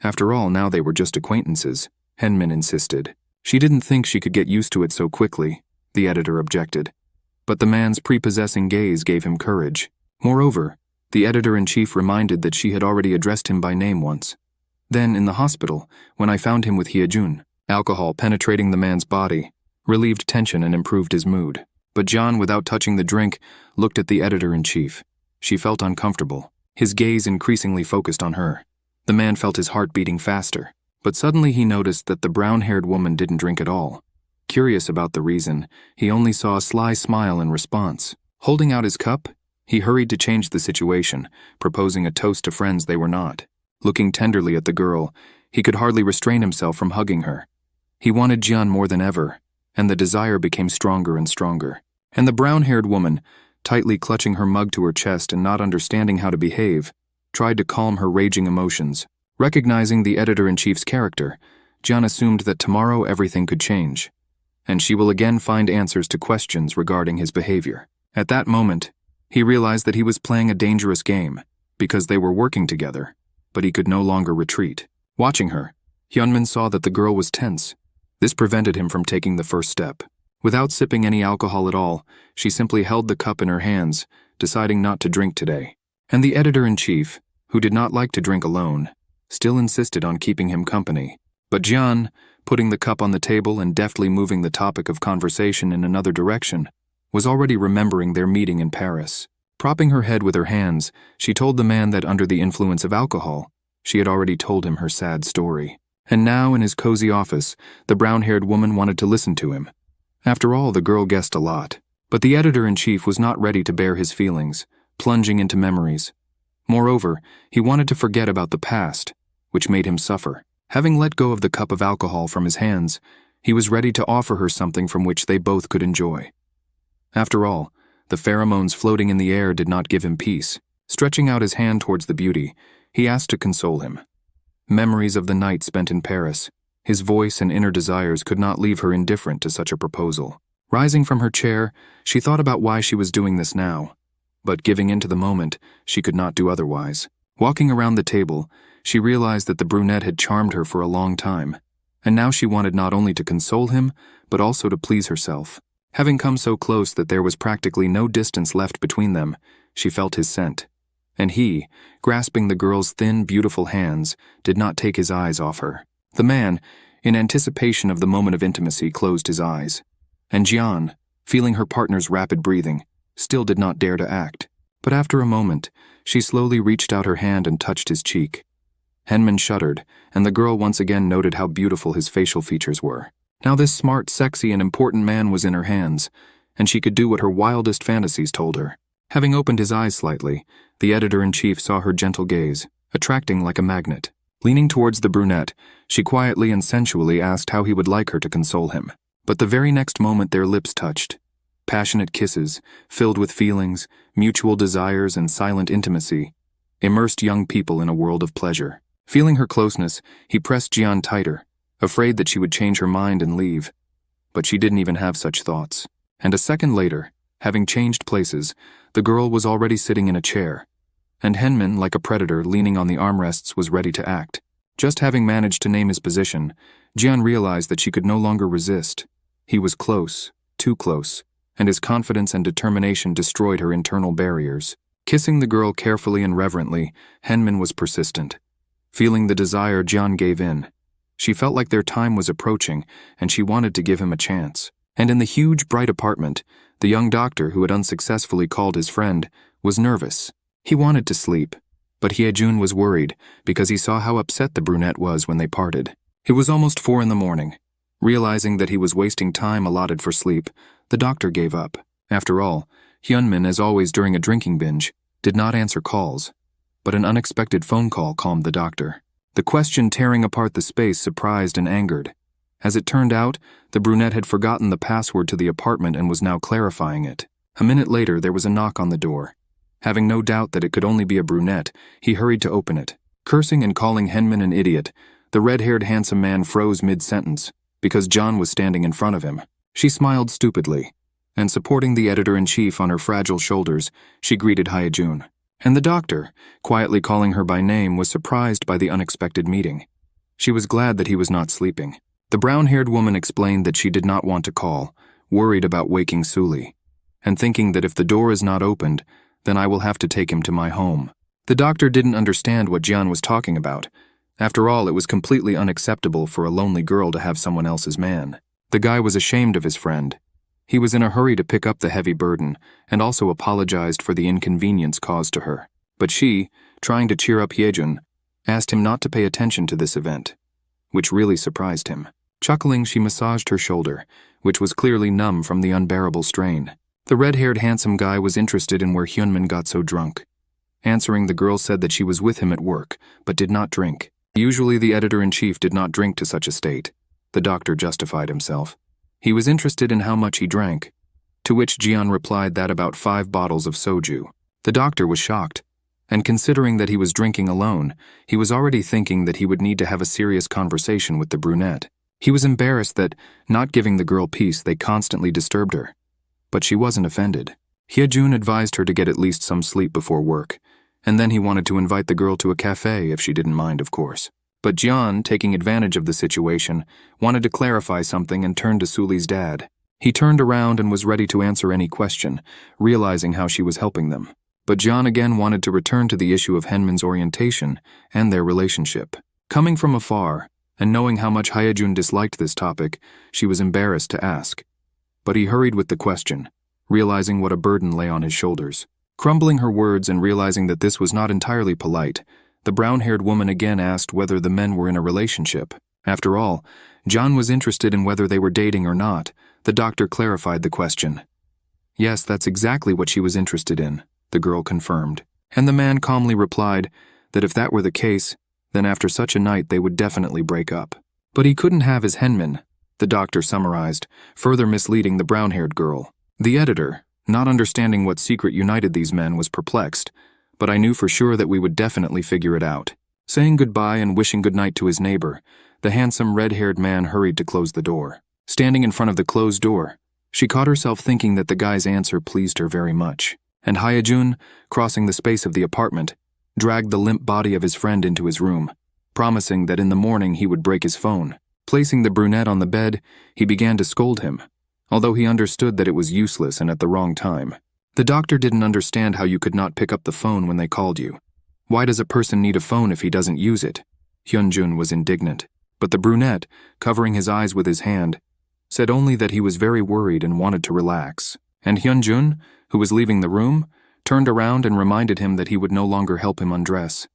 After all, now they were just acquaintances, Henman insisted. She didn't think she could get used to it so quickly, the editor objected. But the man's prepossessing gaze gave him courage. Moreover, the editor-in-chief reminded that she had already addressed him by name once. Then, in the hospital, when I found him with Hyejun, alcohol penetrating the man's body, relieved tension and improved his mood. But John, without touching the drink, looked at the editor-in-chief. She felt uncomfortable, his gaze increasingly focused on her. The man felt his heart beating faster, but suddenly he noticed that the brown-haired woman didn't drink at all. Curious about the reason, he only saw a sly smile in response. Holding out his cup, he hurried to change the situation, proposing a toast to friends they were not. Looking tenderly at the girl, he could hardly restrain himself from hugging her. He wanted Jian more than ever, and the desire became stronger and stronger. And the brown-haired woman, tightly clutching her mug to her chest and not understanding how to behave, tried to calm her raging emotions. Recognizing the editor-in-chief's character, Jian assumed that tomorrow everything could change, and she will again find answers to questions regarding his behavior. At that moment, he realized that he was playing a dangerous game, because they were working together, but he could no longer retreat. Watching her, Hyunmin saw that the girl was tense. This prevented him from taking the first step. Without sipping any alcohol at all, she simply held the cup in her hands, deciding not to drink today. And the editor-in-chief, who did not like to drink alone, still insisted on keeping him company. But Jian, putting the cup on the table and deftly moving the topic of conversation in another direction, was already remembering their meeting in Paris. Propping her head with her hands, she told the man that under the influence of alcohol, she had already told him her sad story. And now, in his cozy office, the brown-haired woman wanted to listen to him. After all, the girl guessed a lot. But the editor-in-chief was not ready to bear his feelings, plunging into memories. Moreover, he wanted to forget about the past, which made him suffer. Having let go of the cup of alcohol from his hands, he was ready to offer her something from which they both could enjoy. After all, the pheromones floating in the air did not give him peace. Stretching out his hand towards the beauty, he asked to console him. Memories of the night spent in Paris, his voice and inner desires could not leave her indifferent to such a proposal. Rising from her chair, she thought about why she was doing this now. But giving in to the moment, she could not do otherwise. Walking around the table, she realized that the brunette had charmed her for a long time, and now she wanted not only to console him, but also to please herself. Having come so close that there was practically no distance left between them, she felt his scent. And he, grasping the girl's thin, beautiful hands, did not take his eyes off her. The man, in anticipation of the moment of intimacy, closed his eyes. And Jian, feeling her partner's rapid breathing, still did not dare to act. But after a moment, she slowly reached out her hand and touched his cheek. Henman shuddered, and the girl once again noted how beautiful his facial features were. Now this smart, sexy, and important man was in her hands, and she could do what her wildest fantasies told her. Having opened his eyes slightly, the editor-in-chief saw her gentle gaze, attracting like a magnet. Leaning towards the brunette, she quietly and sensually asked how he would like her to console him. But the very next moment their lips touched. Passionate kisses, filled with feelings, mutual desires, and silent intimacy, immersed young people in a world of pleasure. Feeling her closeness, he pressed Jian tighter, afraid that she would change her mind and leave. But she didn't even have such thoughts. And a second later, having changed places, the girl was already sitting in a chair, and Henman, like a predator leaning on the armrests, was ready to act. Just having managed to name his position, Jian realized that she could no longer resist. He was close, too close, and his confidence and determination destroyed her internal barriers. Kissing the girl carefully and reverently, Henman was persistent. Feeling the desire, Jian gave in. She felt like their time was approaching, and she wanted to give him a chance. And in the huge, bright apartment, the young doctor who had unsuccessfully called his friend was nervous. He wanted to sleep, but Hyejun was worried because he saw how upset the brunette was when they parted. It was almost 4 a.m. Realizing that he was wasting time allotted for sleep, the doctor gave up. After all, Hyunmin, as always during a drinking binge, did not answer calls. But an unexpected phone call calmed the doctor. The question tearing apart the space surprised and angered. As it turned out, the brunette had forgotten the password to the apartment and was now clarifying it. A minute later, there was a knock on the door. Having no doubt that it could only be a brunette, he hurried to open it. Cursing and calling Henman an idiot, the red-haired handsome man froze mid-sentence, because John was standing in front of him. She smiled stupidly, and supporting the editor-in-chief on her fragile shoulders, she greeted Hyejun. And the doctor, quietly calling her by name, was surprised by the unexpected meeting. She was glad that he was not sleeping. The brown-haired woman explained that she did not want to call, worried about waking Suli, and thinking that if the door is not opened, then I will have to take him to my home. The doctor didn't understand what Jian was talking about. After all, it was completely unacceptable for a lonely girl to have someone else's man. The guy was ashamed of his friend. He was in a hurry to pick up the heavy burden and also apologized for the inconvenience caused to her. But she, trying to cheer up Hyejun, asked him not to pay attention to this event, which really surprised him. Chuckling, she massaged her shoulder, which was clearly numb from the unbearable strain. The red-haired handsome guy was interested in where Hyunmin got so drunk. Answering, the girl said that she was with him at work, but did not drink. Usually the editor-in-chief did not drink to such a state. The doctor justified himself. He was interested in how much he drank, to which Jian replied that about 5 bottles of soju. The doctor was shocked, and considering that he was drinking alone, he was already thinking that he would need to have a serious conversation with the brunette. He was embarrassed that, not giving the girl peace, they constantly disturbed her. But she wasn't offended. Hyejun advised her to get at least some sleep before work, and then he wanted to invite the girl to a cafe if she didn't mind, of course. But Jian, taking advantage of the situation, wanted to clarify something and turned to Suli's dad. He turned around and was ready to answer any question, realizing how she was helping them. But Jian again wanted to return to the issue of Henmin's orientation and their relationship. Coming from afar, and knowing how much Hyejun disliked this topic, she was embarrassed to ask. But he hurried with the question, realizing what a burden lay on his shoulders. Crumbling her words and realizing that this was not entirely polite, the brown-haired woman again asked whether the men were in a relationship. After all, John was interested in whether they were dating or not. The doctor clarified the question. Yes, that's exactly what she was interested in, the girl confirmed. And the man calmly replied that if that were the case, then after such a night they would definitely break up. But he couldn't have his Henmin, the doctor summarized, further misleading the brown-haired girl. The editor, not understanding what secret united these men, was perplexed, but I knew for sure that we would definitely figure it out. Saying goodbye and wishing goodnight to his neighbor, the handsome red-haired man hurried to close the door. Standing in front of the closed door, she caught herself thinking that the guy's answer pleased her very much. And Hyejun, crossing the space of the apartment, dragged the limp body of his friend into his room, promising that in the morning he would break his phone. Placing the brunette on the bed, he began to scold him, although he understood that it was useless and at the wrong time. The doctor didn't understand how you could not pick up the phone when they called you. Why does a person need a phone if he doesn't use it? Hyunjun was indignant. But the brunette, covering his eyes with his hand, said only that he was very worried and wanted to relax. And Hyunjun, who was leaving the room, turned around and reminded him that he would no longer help him undress.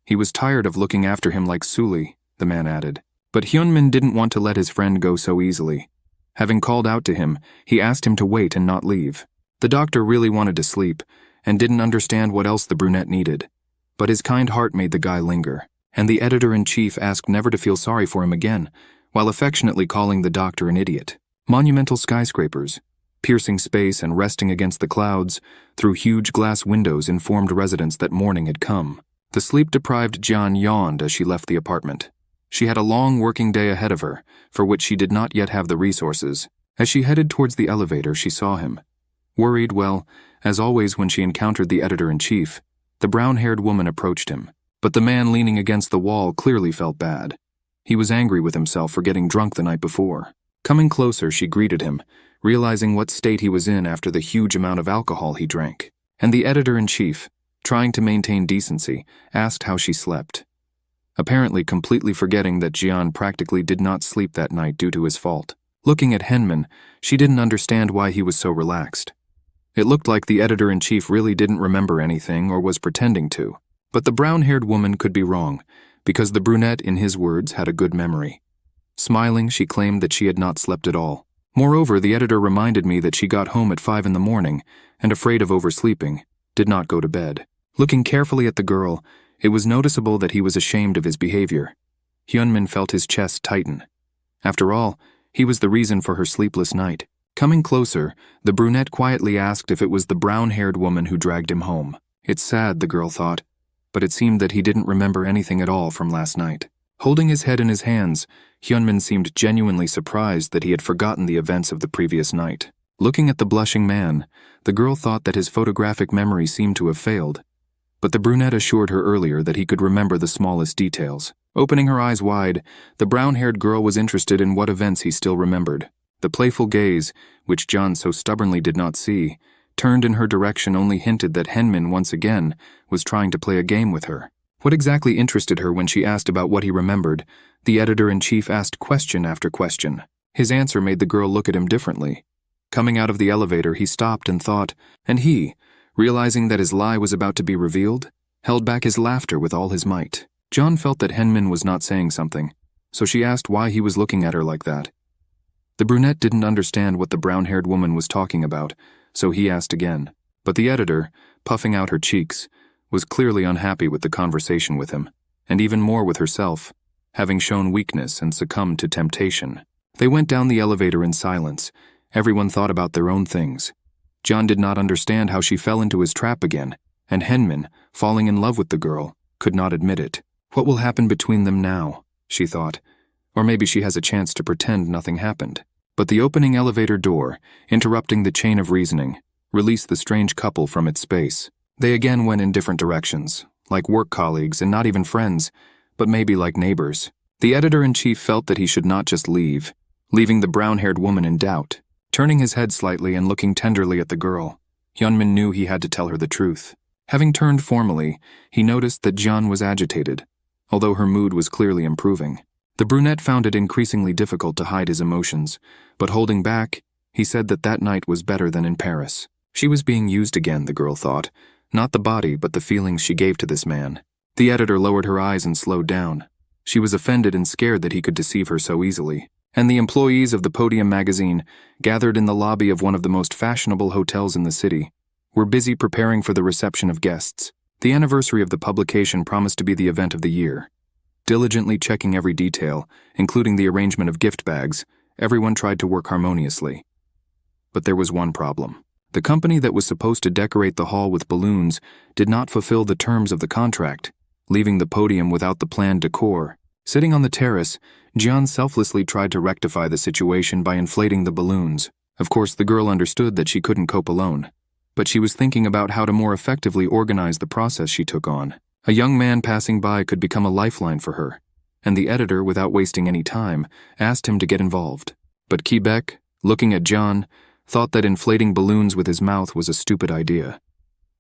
He was tired of looking after him like Suli, the man added. But Hyunmin didn't want to let his friend go so easily. Having called out to him, he asked him to wait and not leave. The doctor really wanted to sleep, and didn't understand what else the brunette needed. But his kind heart made the guy linger, and the editor-in-chief asked never to feel sorry for him again, while affectionately calling the doctor an idiot. Monumental skyscrapers, piercing space and resting against the clouds, through huge glass windows informed residents that morning had come. The sleep-deprived Jian yawned as she left the apartment. She had a long working day ahead of her, for which she did not yet have the resources. As she headed towards the elevator, she saw him. Worried, well, as always when she encountered the editor-in-chief, the brown-haired woman approached him. But the man leaning against the wall clearly felt bad. He was angry with himself for getting drunk the night before. Coming closer, she greeted him, realizing what state he was in after the huge amount of alcohol he drank. And the editor-in-chief, trying to maintain decency, asked how she slept. Apparently completely forgetting that Jian practically did not sleep that night due to his fault. Looking at Henmin, she didn't understand why he was so relaxed. It looked like the editor-in-chief really didn't remember anything or was pretending to. But the brown-haired woman could be wrong, because the brunette, in his words, had a good memory. Smiling, she claimed that she had not slept at all. Moreover, the editor reminded me that she got home at 5 in the morning, and afraid of oversleeping, did not go to bed. Looking carefully at the girl, it was noticeable that he was ashamed of his behavior. Hyunmin felt his chest tighten. After all, he was the reason for her sleepless night. Coming closer, the brunette quietly asked if it was the brown-haired woman who dragged him home. It's sad, the girl thought, but it seemed that he didn't remember anything at all from last night. Holding his head in his hands, Hyunmin seemed genuinely surprised that he had forgotten the events of the previous night. Looking at the blushing man, the girl thought that his photographic memory seemed to have failed. But the brunette assured her earlier that he could remember the smallest details. Opening her eyes wide, the brown-haired girl was interested in what events he still remembered. The playful gaze, which John so stubbornly did not see, turned in her direction only hinted that Henmin once again was trying to play a game with her. What exactly interested her when she asked about what he remembered? The editor-in-chief asked question after question. His answer made the girl look at him differently. Coming out of the elevator, he stopped and thought, and he, realizing that his lie was about to be revealed, held back his laughter with all his might. John felt that Henmin was not saying something, so she asked why he was looking at her like that. The brunette didn't understand what the brown-haired woman was talking about, so he asked again. But the editor, puffing out her cheeks, was clearly unhappy with the conversation with him, and even more with herself, having shown weakness and succumbed to temptation. They went down the elevator in silence. Everyone thought about their own things. John did not understand how she fell into his trap again, and Henmin, falling in love with the girl, could not admit it. What will happen between them now, she thought. Or maybe she has a chance to pretend nothing happened. But the opening elevator door, interrupting the chain of reasoning, released the strange couple from its space. They again went in different directions, like work colleagues and not even friends, but maybe like neighbors. The editor-in-chief felt that he should not just leave, leaving the brown-haired woman in doubt. Turning his head slightly and looking tenderly at the girl, Hyunmin knew he had to tell her the truth. Having turned formally, he noticed that Jeon was agitated, although her mood was clearly improving. The brunette found it increasingly difficult to hide his emotions, but holding back, he said that night was better than in Paris. She was being used again, the girl thought, not the body but the feelings she gave to this man. The editor lowered her eyes and slowed down. She was offended and scared that he could deceive her so easily. And the employees of the Podium magazine, gathered in the lobby of one of the most fashionable hotels in the city, were busy preparing for the reception of guests. The anniversary of the publication promised to be the event of the year. Diligently checking every detail, including the arrangement of gift bags, everyone tried to work harmoniously. But there was one problem. The company that was supposed to decorate the hall with balloons did not fulfill the terms of the contract, leaving the podium without the planned decor. Sitting on the terrace, Jeon selflessly tried to rectify the situation by inflating the balloons. Of course, the girl understood that she couldn't cope alone, but she was thinking about how to more effectively organize the process she took on. A young man passing by could become a lifeline for her, and the editor, without wasting any time, asked him to get involved. But Quebec, looking at John, thought that inflating balloons with his mouth was a stupid idea.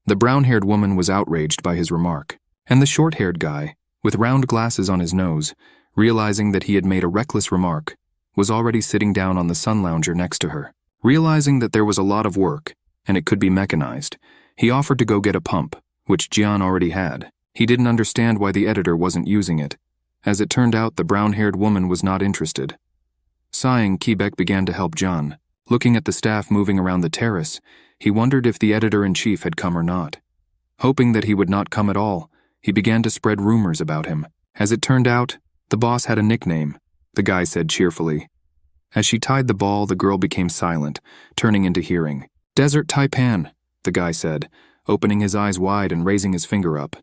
The brown-haired woman was outraged by his remark, and the short-haired guy, with round glasses on his nose, realizing that he had made a reckless remark, was already sitting down on the sun lounger next to her. Realizing that there was a lot of work, and it could be mechanized, he offered to go get a pump, which Jeon already had. He didn't understand why the editor wasn't using it. As it turned out, the brown-haired woman was not interested. Sighing, Quebec began to help John. Looking at the staff moving around the terrace, he wondered if the editor-in-chief had come or not. Hoping that he would not come at all, he began to spread rumors about him. As it turned out, the boss had a nickname, the guy said cheerfully. As she tied the ball, the girl became silent, turning into hearing. "Desert Taipan," the guy said, opening his eyes wide and raising his finger up.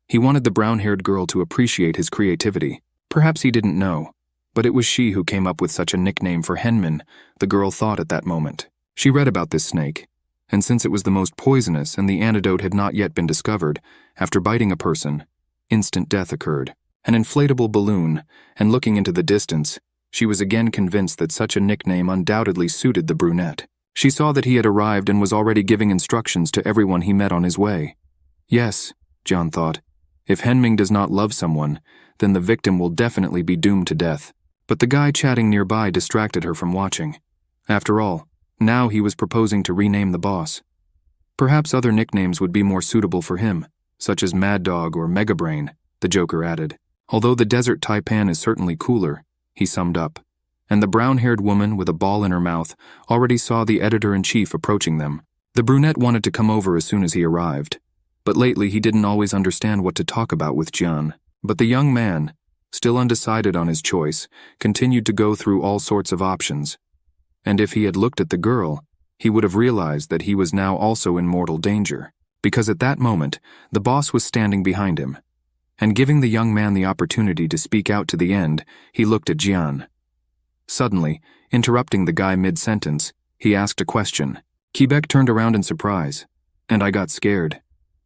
He wanted the brown-haired girl to appreciate his creativity. Perhaps he didn't know, but it was she who came up with such a nickname for Henmin, the girl thought at that moment. She read about this snake, and since it was the most poisonous and the antidote had not yet been discovered, after biting a person, instant death occurred. An inflatable balloon, and looking into the distance, she was again convinced that such a nickname undoubtedly suited the brunette. She saw that he had arrived and was already giving instructions to everyone he met on his way. Yes, John thought, if Henming does not love someone, then the victim will definitely be doomed to death. But the guy chatting nearby distracted her from watching. After all, now he was proposing to rename the boss. Perhaps other nicknames would be more suitable for him, such as Mad Dog or Mega Brain, the Joker added. Although the Desert Taipan is certainly cooler, he summed up. And the brown-haired woman with a ball in her mouth already saw the editor-in-chief approaching them. The brunette wanted to come over as soon as he arrived, but lately he didn't always understand what to talk about with John. But the young man, still undecided on his choice, continued to go through all sorts of options. And if he had looked at the girl, he would have realized that he was now also in mortal danger, because at that moment, the boss was standing behind him. And giving the young man the opportunity to speak out to the end, he looked at Jian. Suddenly, interrupting the guy mid-sentence, he asked a question. Quebec turned around in surprise, and I got scared.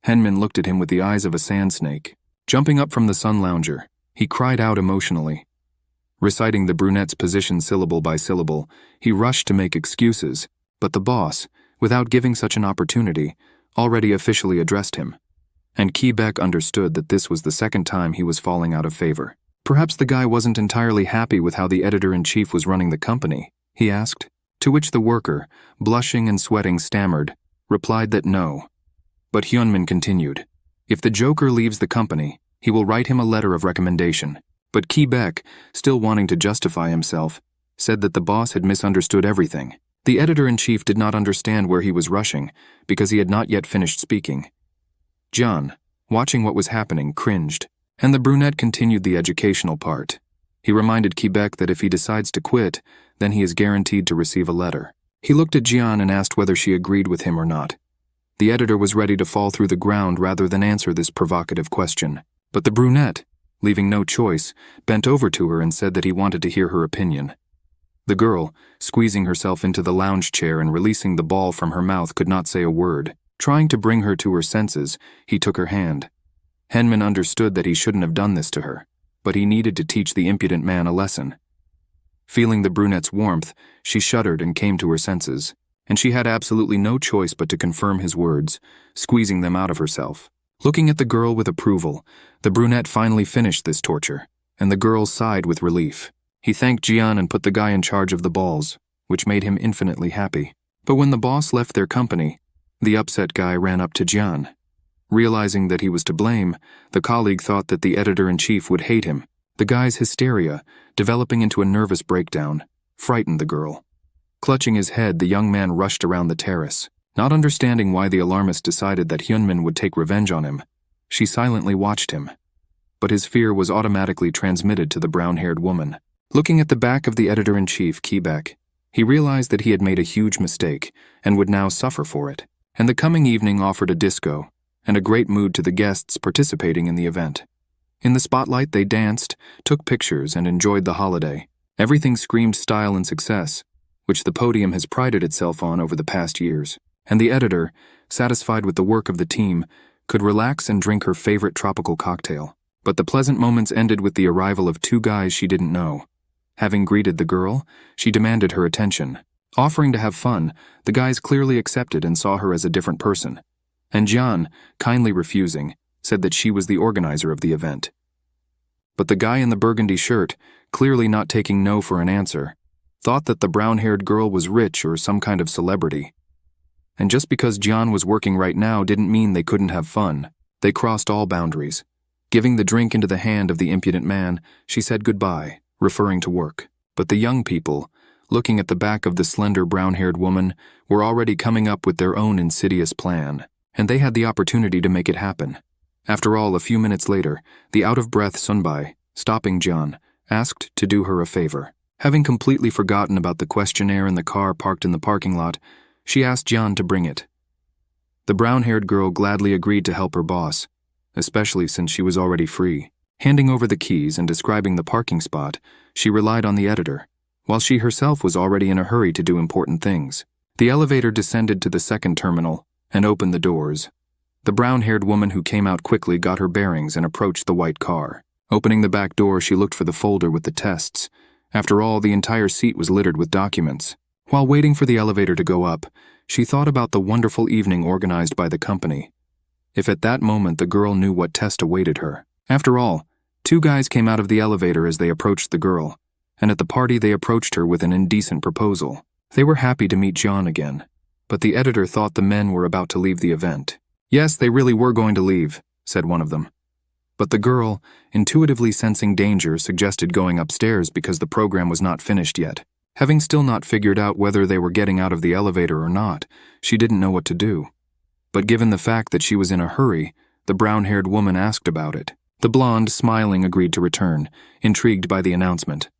Henmin looked at him with the eyes of a sand snake. Jumping up from the sun lounger, he cried out emotionally. Reciting the brunette's position syllable by syllable, he rushed to make excuses, but the boss, without giving such an opportunity, already officially addressed him. And Quebec understood that this was the second time he was falling out of favor. Perhaps the guy wasn't entirely happy with how the editor-in-chief was running the company, he asked, to which the worker, blushing and sweating, stammered, replied that no. But Hyunmin continued, if the Joker leaves the company, he will write him a letter of recommendation. But Quebec, still wanting to justify himself, said that the boss had misunderstood everything. The editor-in-chief did not understand where he was rushing, because he had not yet finished speaking. John, watching what was happening, cringed, and the brunette continued the educational part. He reminded Quebec that if he decides to quit, then he is guaranteed to receive a letter. He looked at Jian and asked whether she agreed with him or not. The editor was ready to fall through the ground rather than answer this provocative question. But the brunette, leaving no choice, bent over to her and said that he wanted to hear her opinion. The girl, squeezing herself into the lounge chair and releasing the ball from her mouth, could not say a word. Trying to bring her to her senses, he took her hand. Hyunmin understood that he shouldn't have done this to her, but he needed to teach the impudent man a lesson. Feeling the brunette's warmth, she shuddered and came to her senses, and she had absolutely no choice but to confirm his words, squeezing them out of herself. Looking at the girl with approval, the brunette finally finished this torture, and the girl sighed with relief. He thanked Jian and put the guy in charge of the balls, which made him infinitely happy. But when the boss left their company, the upset guy ran up to Jian. Realizing that he was to blame, the colleague thought that the editor-in-chief would hate him. The guy's hysteria, developing into a nervous breakdown, frightened the girl. Clutching his head, the young man rushed around the terrace. Not understanding why the alarmist decided that Hyunmin would take revenge on him, she silently watched him. But his fear was automatically transmitted to the brown-haired woman. Looking at the back of the editor-in-chief, Quebec, he realized that he had made a huge mistake and would now suffer for it. And the coming evening offered a disco and a great mood to the guests participating in the event. In the spotlight, they danced, took pictures, and enjoyed the holiday. Everything screamed style and success, which the podium has prided itself on over the past years. And the editor, satisfied with the work of the team, could relax and drink her favorite tropical cocktail. But the pleasant moments ended with the arrival of two guys she didn't know. Having greeted the girl, she demanded her attention. Offering to have fun, the guys clearly accepted and saw her as a different person. And Jian, kindly refusing, said that she was the organizer of the event. But the guy in the burgundy shirt, clearly not taking no for an answer, thought that the brown-haired girl was rich or some kind of celebrity. And just because Jian was working right now didn't mean they couldn't have fun. They crossed all boundaries. Giving the drink into the hand of the impudent man, she said goodbye, referring to work. But the young people, looking at the back of the slender brown-haired woman, were already coming up with their own insidious plan, and they had the opportunity to make it happen. After all, a few minutes later, the out-of-breath Sunbai, stopping Jian, asked to do her a favor. Having completely forgotten about the questionnaire in the car parked in the parking lot, she asked Jian to bring it. The brown-haired girl gladly agreed to help her boss, especially since she was already free. Handing over the keys and describing the parking spot, she relied on the editor, while she herself was already in a hurry to do important things. The elevator descended to the second terminal and opened the doors. The brown-haired woman who came out quickly got her bearings and approached the white car. Opening the back door, she looked for the folder with the tests. After all, the entire seat was littered with documents. While waiting for the elevator to go up, she thought about the wonderful evening organized by the company. If at that moment the girl knew what test awaited her. After all, two guys came out of the elevator as they approached the girl, and at the party they approached her with an indecent proposal. They were happy to meet John again, but the editor thought the men were about to leave the event. Yes, they really were going to leave, said one of them. But the girl, intuitively sensing danger, suggested going upstairs because the program was not finished yet. Having still not figured out whether they were getting out of the elevator or not, she didn't know what to do. But given the fact that she was in a hurry, the brown-haired woman asked about it. The blonde, smiling, agreed to return, intrigued by the announcement.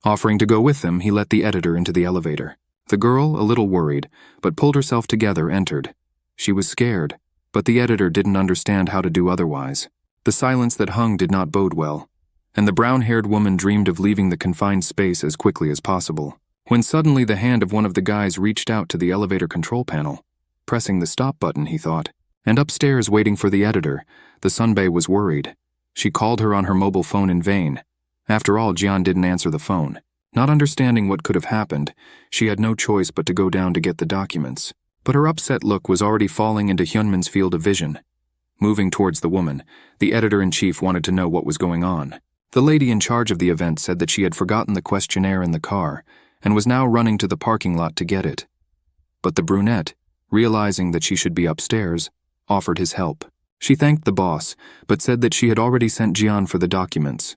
Offering to go with them, he let the editor into the elevator. The girl, a little worried, but pulled herself together, entered. She was scared, but the editor didn't understand how to do otherwise. The silence that hung did not bode well, and the brown-haired woman dreamed of leaving the confined space as quickly as possible. When suddenly the hand of one of the guys reached out to the elevator control panel. Pressing the stop button, he thought. And upstairs, waiting for the editor, the sunbae was worried. She called her on her mobile phone in vain. After all, Jian didn't answer the phone. Not understanding what could have happened, she had no choice but to go down to get the documents. But her upset look was already falling into Hyunmin's field of vision. Moving towards the woman, the editor-in-chief wanted to know what was going on. The lady in charge of the event said that she had forgotten the questionnaire in the car and was now running to the parking lot to get it. But the brunette, realizing that she should be upstairs, offered his help. She thanked the boss, but said that she had already sent Jian for the documents.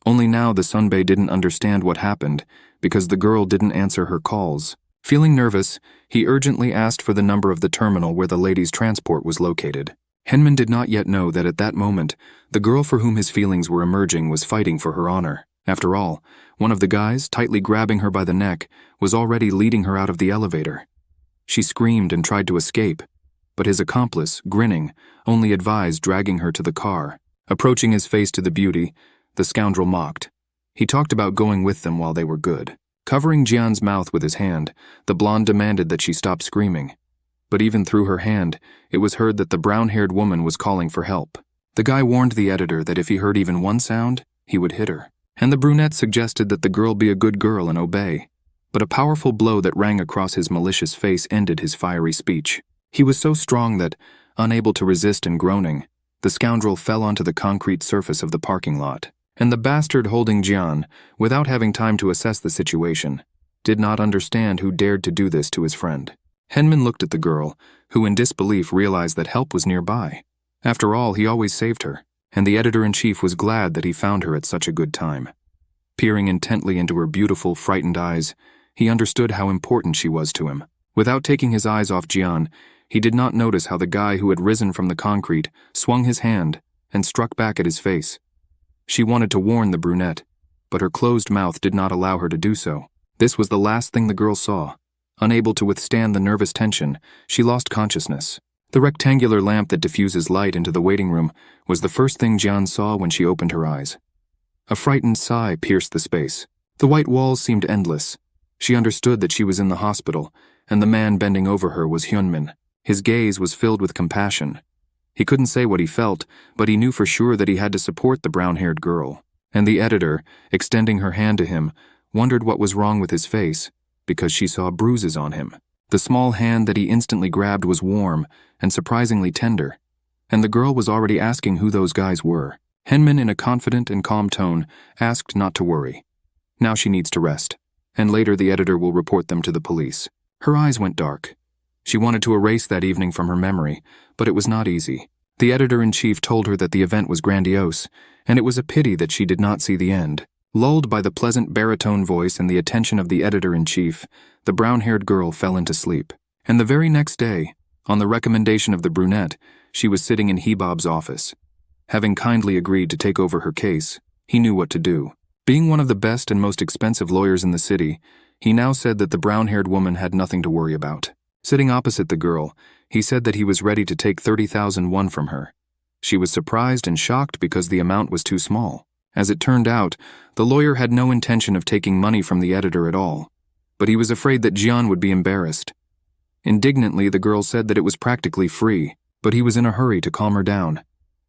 Only now the Sunbae didn't understand what happened because the girl didn't answer her calls. Feeling nervous, he urgently asked for the number of the terminal where the lady's transport was located. Hyunmin did not yet know that at that moment, the girl for whom his feelings were emerging was fighting for her honor. After all, one of the guys, tightly grabbing her by the neck, was already leading her out of the elevator. She screamed and tried to escape, but his accomplice, grinning, only advised dragging her to the car. Approaching his face to the beauty, the scoundrel mocked. He talked about going with them while they were good. Covering Jian's mouth with his hand, the blonde demanded that she stop screaming. But even through her hand, it was heard that the brown-haired woman was calling for help. The guy warned the editor that if he heard even one sound, he would hit her. And the brunette suggested that the girl be a good girl and obey. But a powerful blow that rang across his malicious face ended his fiery speech. He was so strong that, unable to resist and groaning, the scoundrel fell onto the concrete surface of the parking lot. And the bastard holding Jian, without having time to assess the situation, did not understand who dared to do this to his friend. Hyunmin looked at the girl, who in disbelief realized that help was nearby. After all, he always saved her, and the editor-in-chief was glad that he found her at such a good time. Peering intently into her beautiful, frightened eyes, he understood how important she was to him. Without taking his eyes off Jian, he did not notice how the guy who had risen from the concrete swung his hand and struck back at his face. She wanted to warn the brunette, but her closed mouth did not allow her to do so. This was the last thing the girl saw. Unable to withstand the nervous tension, she lost consciousness. The rectangular lamp that diffuses light into the waiting room was the first thing Jian saw when she opened her eyes. A frightened sigh pierced the space. The white walls seemed endless. She understood that she was in the hospital, and the man bending over her was Hyunmin. His gaze was filled with compassion. He couldn't say what he felt, but he knew for sure that he had to support the brown-haired girl. And the editor, extending her hand to him, wondered what was wrong with his face, because she saw bruises on him. The small hand that he instantly grabbed was warm and surprisingly tender, and the girl was already asking who those guys were. Hyunmin, in a confident and calm tone, asked not to worry. Now she needs to rest, and later the editor will report them to the police. Her eyes went dark. She wanted to erase that evening from her memory, but it was not easy. The editor-in-chief told her that the event was grandiose, and it was a pity that she did not see the end. Lulled by the pleasant baritone voice and the attention of the editor-in-chief, the brown-haired girl fell into sleep. And the very next day, on the recommendation of the brunette, she was sitting in Hebob's office. Having kindly agreed to take over her case, he knew what to do. Being one of the best and most expensive lawyers in the city, he now said that the brown-haired woman had nothing to worry about. Sitting opposite the girl, he said that he was ready to take 30,000 won from her. She was surprised and shocked because the amount was too small. As it turned out, the lawyer had no intention of taking money from the editor at all, but he was afraid that Jian would be embarrassed. Indignantly, the girl said that it was practically free, but he was in a hurry to calm her down.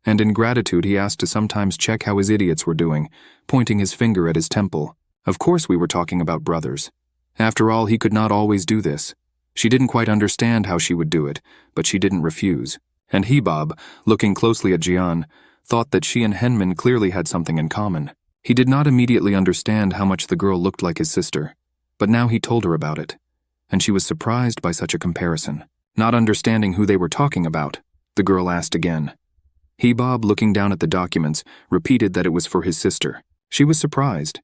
And in gratitude, he asked to sometimes check how his idiots were doing, pointing his finger at his temple. Of course we were talking about brothers. After all, he could not always do this. She didn't quite understand how she would do it, but she didn't refuse. And Hebob, looking closely at Jian, thought that she and Hyunmin clearly had something in common. He did not immediately understand how much the girl looked like his sister, but now he told her about it, and she was surprised by such a comparison. Not understanding who they were talking about, the girl asked again. Hebob, looking down at the documents, repeated that it was for his sister. She was surprised.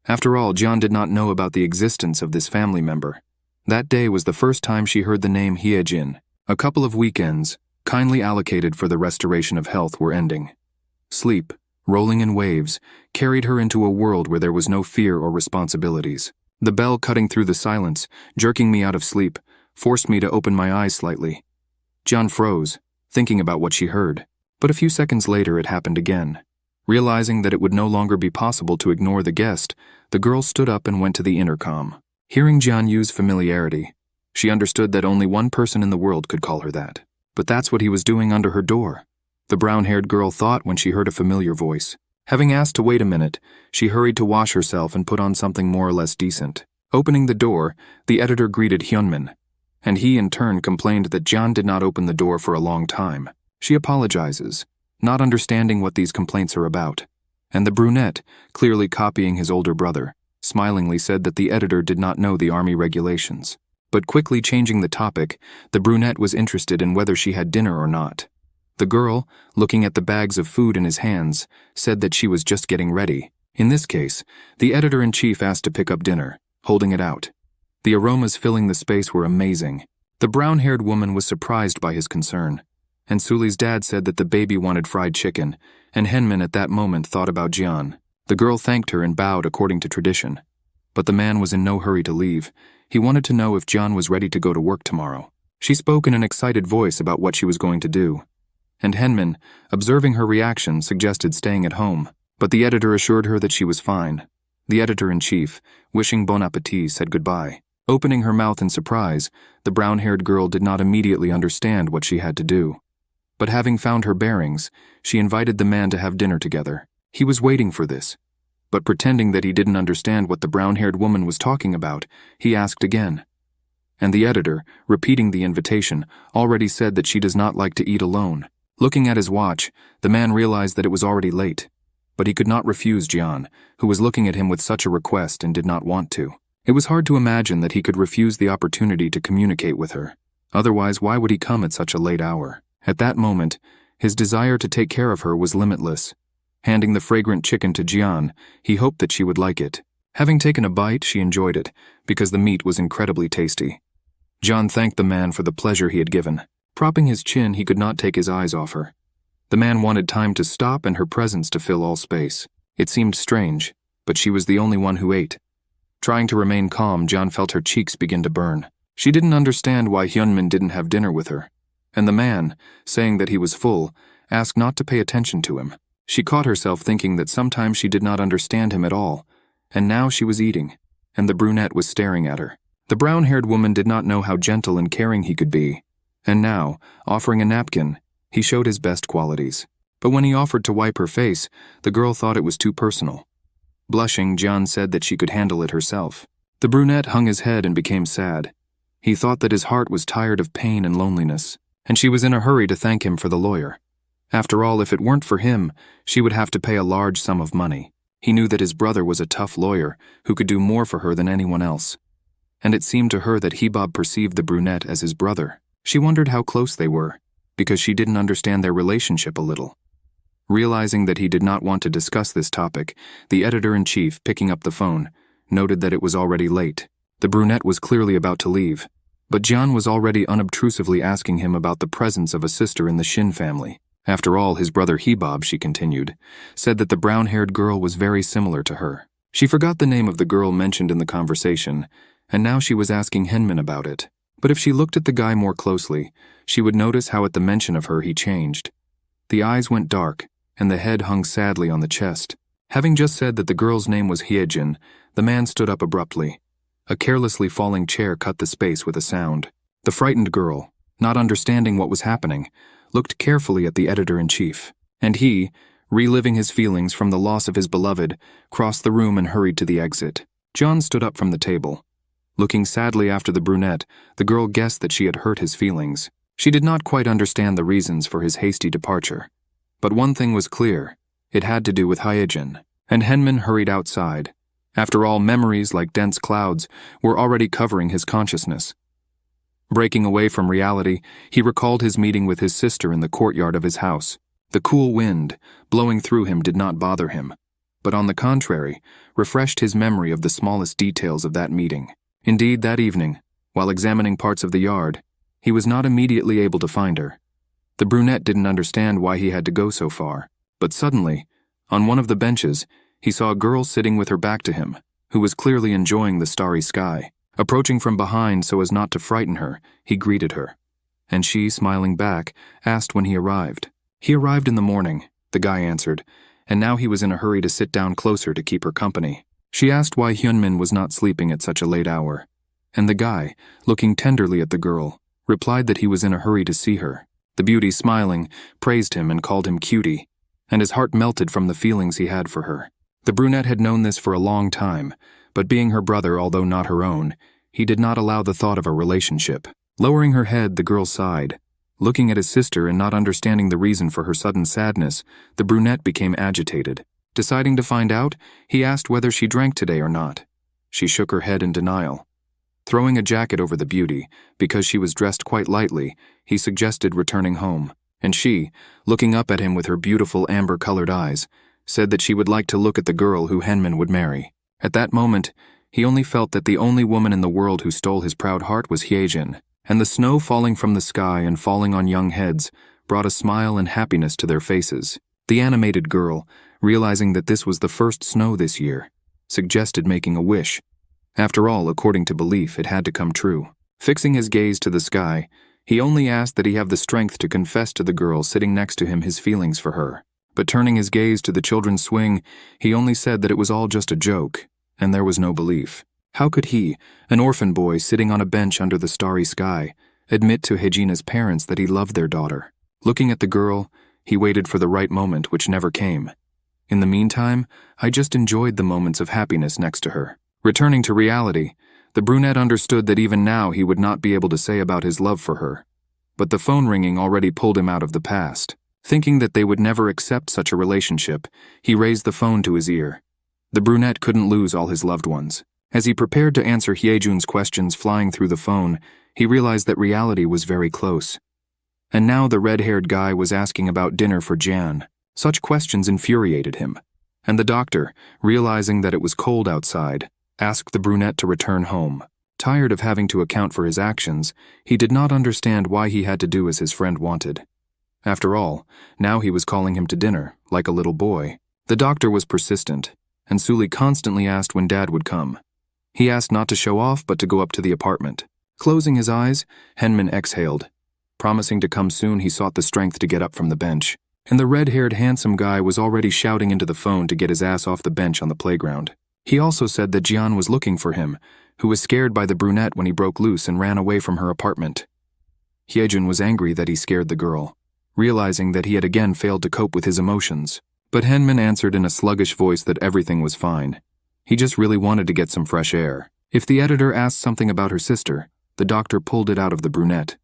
After all, Jian did not know about the existence of this family member. That day was the first time she heard the name Hyejin. A couple of weekends, kindly allocated for the restoration of health, were ending. Sleep, rolling in waves, carried her into a world where there was no fear or responsibilities. The bell cutting through the silence, jerking me out of sleep, forced me to open my eyes slightly. Jian froze, thinking about what she heard. But a few seconds later it happened again. Realizing that it would no longer be possible to ignore the guest, the girl stood up and went to the intercom. Hearing Jian use familiarity, she understood that only one person in the world could call her that. But that's what he was doing under her door, the brown-haired girl thought when she heard a familiar voice. Having asked to wait a minute, she hurried to wash herself and put on something more or less decent. Opening the door, the editor greeted Hyunmin, and he in turn complained that John did not open the door for a long time. She apologizes, not understanding what these complaints are about, and the brunette, clearly copying his older brother, smilingly said that the editor did not know the army regulations. But quickly changing the topic, the brunette was interested in whether she had dinner or not. The girl, looking at the bags of food in his hands, said that she was just getting ready. In this case, the editor-in-chief asked to pick up dinner, holding it out. The aromas filling the space were amazing. The brown-haired woman was surprised by his concern, and Suli's dad said that the baby wanted fried chicken, and Henman at that moment thought about Jian. The girl thanked her and bowed according to tradition. But the man was in no hurry to leave. He wanted to know if Jian was ready to go to work tomorrow. She spoke in an excited voice about what she was going to do, and Henman, observing her reaction, suggested staying at home, but the editor assured her that she was fine. The editor-in-chief, wishing bon appétit, said goodbye. Opening her mouth in surprise, the brown-haired girl did not immediately understand what she had to do. But having found her bearings, she invited the man to have dinner together. He was waiting for this, but pretending that he didn't understand what the brown-haired woman was talking about, he asked again. And the editor, repeating the invitation, already said that she does not like to eat alone. Looking at his watch, the man realized that it was already late, but he could not refuse Jian, who was looking at him with such a request and did not want to. It was hard to imagine that he could refuse the opportunity to communicate with her. Otherwise, why would he come at such a late hour? At that moment, his desire to take care of her was limitless. Handing the fragrant chicken to Jian, he hoped that she would like it. Having taken a bite, she enjoyed it, because the meat was incredibly tasty. Jian thanked the man for the pleasure he had given. Propping his chin, he could not take his eyes off her. The man wanted time to stop and her presence to fill all space. It seemed strange, but she was the only one who ate. Trying to remain calm, Jian felt her cheeks begin to burn. She didn't understand why Hyunmin didn't have dinner with her, and the man, saying that he was full, asked not to pay attention to him. She caught herself thinking that sometimes she did not understand him at all, and now she was eating, and the brunette was staring at her. The brown-haired woman did not know how gentle and caring he could be, and now, offering a napkin, he showed his best qualities. But when he offered to wipe her face, the girl thought it was too personal. Blushing, Jian said that she could handle it herself. The brunette hung his head and became sad. He thought that his heart was tired of pain and loneliness, and she was in a hurry to thank him for the lawyer. After all, if it weren't for him, she would have to pay a large sum of money. He knew that his brother was a tough lawyer who could do more for her than anyone else. And it seemed to her that Hebob perceived the brunette as his brother. She wondered how close they were, because she didn't understand their relationship a little. Realizing that he did not want to discuss this topic, the editor-in-chief, picking up the phone, noted that it was already late. The brunette was clearly about to leave, but Jian was already unobtrusively asking him about the presence of a sister in the Shin family. After all, his brother Hebob, she continued, said that the brown-haired girl was very similar to her. She forgot the name of the girl mentioned in the conversation, and now she was asking Henman about it. But if she looked at the guy more closely, she would notice how at the mention of her he changed. The eyes went dark, and the head hung sadly on the chest. Having just said that the girl's name was Hyejin, the man stood up abruptly. A carelessly falling chair cut the space with a sound. The frightened girl, not understanding what was happening, looked carefully at the editor-in-chief, and he, reliving his feelings from the loss of his beloved, crossed the room and hurried to the exit. John stood up from the table. Looking sadly after the brunette, the girl guessed that she had hurt his feelings. She did not quite understand the reasons for his hasty departure. But one thing was clear. It had to do with Hyejin. And Henman hurried outside. After all, memories, like dense clouds, were already covering his consciousness. Breaking away from reality, he recalled his meeting with his sister in the courtyard of his house. The cool wind, blowing through him, did not bother him, but on the contrary, refreshed his memory of the smallest details of that meeting. Indeed, that evening, while examining parts of the yard, he was not immediately able to find her. The brunette didn't understand why he had to go so far, but suddenly, on one of the benches, he saw a girl sitting with her back to him, who was clearly enjoying the starry sky. Approaching from behind so as not to frighten her, he greeted her, and she, smiling back, asked when he arrived. He arrived in the morning, the guy answered, and now he was in a hurry to sit down closer to keep her company. She asked why Hyunmin was not sleeping at such a late hour, and the guy, looking tenderly at the girl, replied that he was in a hurry to see her. The beauty, smiling, praised him and called him cutie, and his heart melted from the feelings he had for her. The brunette had known this for a long time, but being her brother, although not her own, he did not allow the thought of a relationship. Lowering her head, the girl sighed. Looking at his sister and not understanding the reason for her sudden sadness, the brunette became agitated. Deciding to find out, he asked whether she drank today or not. She shook her head in denial. Throwing a jacket over the beauty, because she was dressed quite lightly, he suggested returning home. And she, looking up at him with her beautiful amber-colored eyes, said that she would like to look at the girl who Hyunmin would marry. At that moment, he only felt that the only woman in the world who stole his proud heart was Hyejin, and the snow falling from the sky and falling on young heads brought a smile and happiness to their faces. The animated girl, realizing that this was the first snow this year, suggested making a wish. After all, according to belief, it had to come true. Fixing his gaze to the sky, he only asked that he have the strength to confess to the girl sitting next to him his feelings for her. But turning his gaze to the children's swing, he only said that it was all just a joke, and there was no belief. How could he, an orphan boy sitting on a bench under the starry sky, admit to Hejina's parents that he loved their daughter? Looking at the girl, he waited for the right moment, which never came. In the meantime, I just enjoyed the moments of happiness next to her. Returning to reality, the brunette understood that even now he would not be able to say about his love for her. But the phone ringing already pulled him out of the past. Thinking that they would never accept such a relationship, he raised the phone to his ear. The brunette couldn't lose all his loved ones. As he prepared to answer Hyejun's questions flying through the phone, he realized that reality was very close. And now the red-haired guy was asking about dinner for Jan. Such questions infuriated him. And the doctor, realizing that it was cold outside, asked the brunette to return home. Tired of having to account for his actions, he did not understand why he had to do as his friend wanted. After all, now he was calling him to dinner, like a little boy. The doctor was persistent, and Suli constantly asked when Dad would come. He asked not to show off, but to go up to the apartment. Closing his eyes, Hyunmin exhaled. Promising to come soon, he sought the strength to get up from the bench. And the red-haired handsome guy was already shouting into the phone to get his ass off the bench on the playground. He also said that Jian was looking for him, who was scared by the brunette when he broke loose and ran away from her apartment. Hyejun was angry that he scared the girl, realizing that he had again failed to cope with his emotions. But Hyunmin answered in a sluggish voice that everything was fine. He just really wanted to get some fresh air. If the editor asked something about her sister, the doctor pulled it out of the brunette.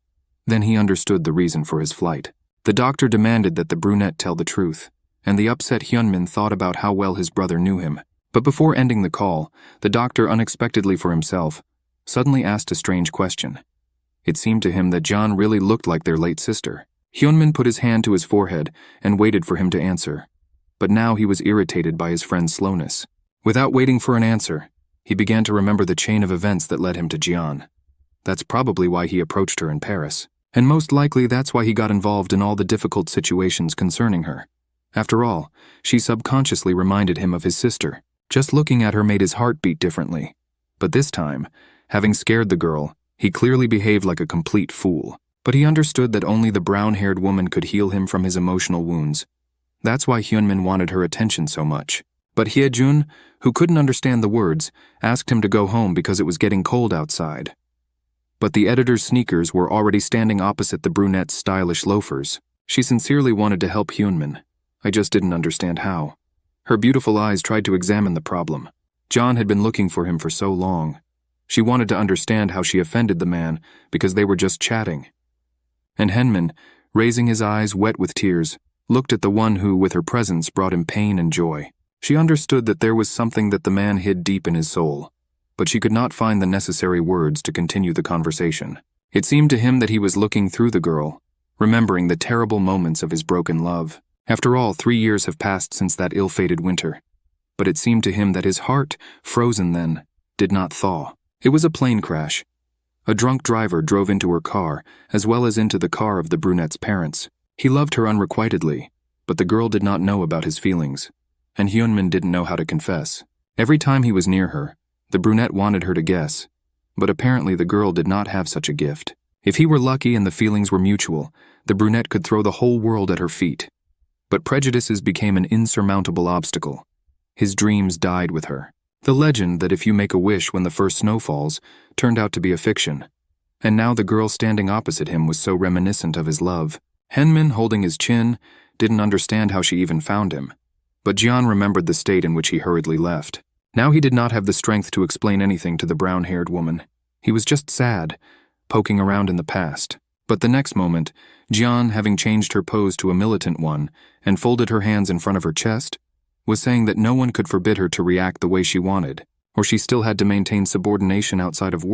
Then he understood the reason for his flight. The doctor demanded that the brunette tell the truth, and the upset Hyunmin thought about how well his brother knew him. But before ending the call, the doctor, unexpectedly for himself, suddenly asked a strange question. It seemed to him that John really looked like their late sister. Hyunmin put his hand to his forehead and waited for him to answer. But now he was irritated by his friend's slowness. Without waiting for an answer, he began to remember the chain of events that led him to Jian. That's probably why he approached her in Paris. And most likely that's why he got involved in all the difficult situations concerning her. After all, she subconsciously reminded him of his sister. Just looking at her made his heart beat differently. But this time, having scared the girl, he clearly behaved like a complete fool. But he understood that only the brown-haired woman could heal him from his emotional wounds. That's why Hyunmin wanted her attention so much. But Hyejun, who couldn't understand the words, asked him to go home because it was getting cold outside. But the editor's sneakers were already standing opposite the brunette's stylish loafers. She sincerely wanted to help Hyunmin. I just didn't understand how. Her beautiful eyes tried to examine the problem. John had been looking for him for so long. She wanted to understand how she offended the man because they were just chatting. And Hyunmin, raising his eyes wet with tears, looked at the one who, with her presence, brought him pain and joy. She understood that there was something that the man hid deep in his soul, but she could not find the necessary words to continue the conversation. It seemed to him that he was looking through the girl, remembering the terrible moments of his broken love. After all, 3 years have passed since that ill-fated winter. But it seemed to him that his heart, frozen then, did not thaw. It was a plane crash. A drunk driver drove into her car, as well as into the car of the brunette's parents. He loved her unrequitedly, but the girl did not know about his feelings, and Hyunmin didn't know how to confess. Every time he was near her, the brunette wanted her to guess, but apparently the girl did not have such a gift. If he were lucky and the feelings were mutual, the brunette could throw the whole world at her feet. But prejudices became an insurmountable obstacle. His dreams died with her. The legend that if you make a wish when the first snow falls turned out to be a fiction. And now the girl standing opposite him was so reminiscent of his love. Hyunmin, holding his chin, didn't understand how she even found him. But Jian remembered the state in which he hurriedly left. Now he did not have the strength to explain anything to the brown-haired woman. He was just sad, poking around in the past. But the next moment, Jian, having changed her pose to a militant one and folded her hands in front of her chest, was saying that no one could forbid her to react the way she wanted, or she still had to maintain subordination outside of work.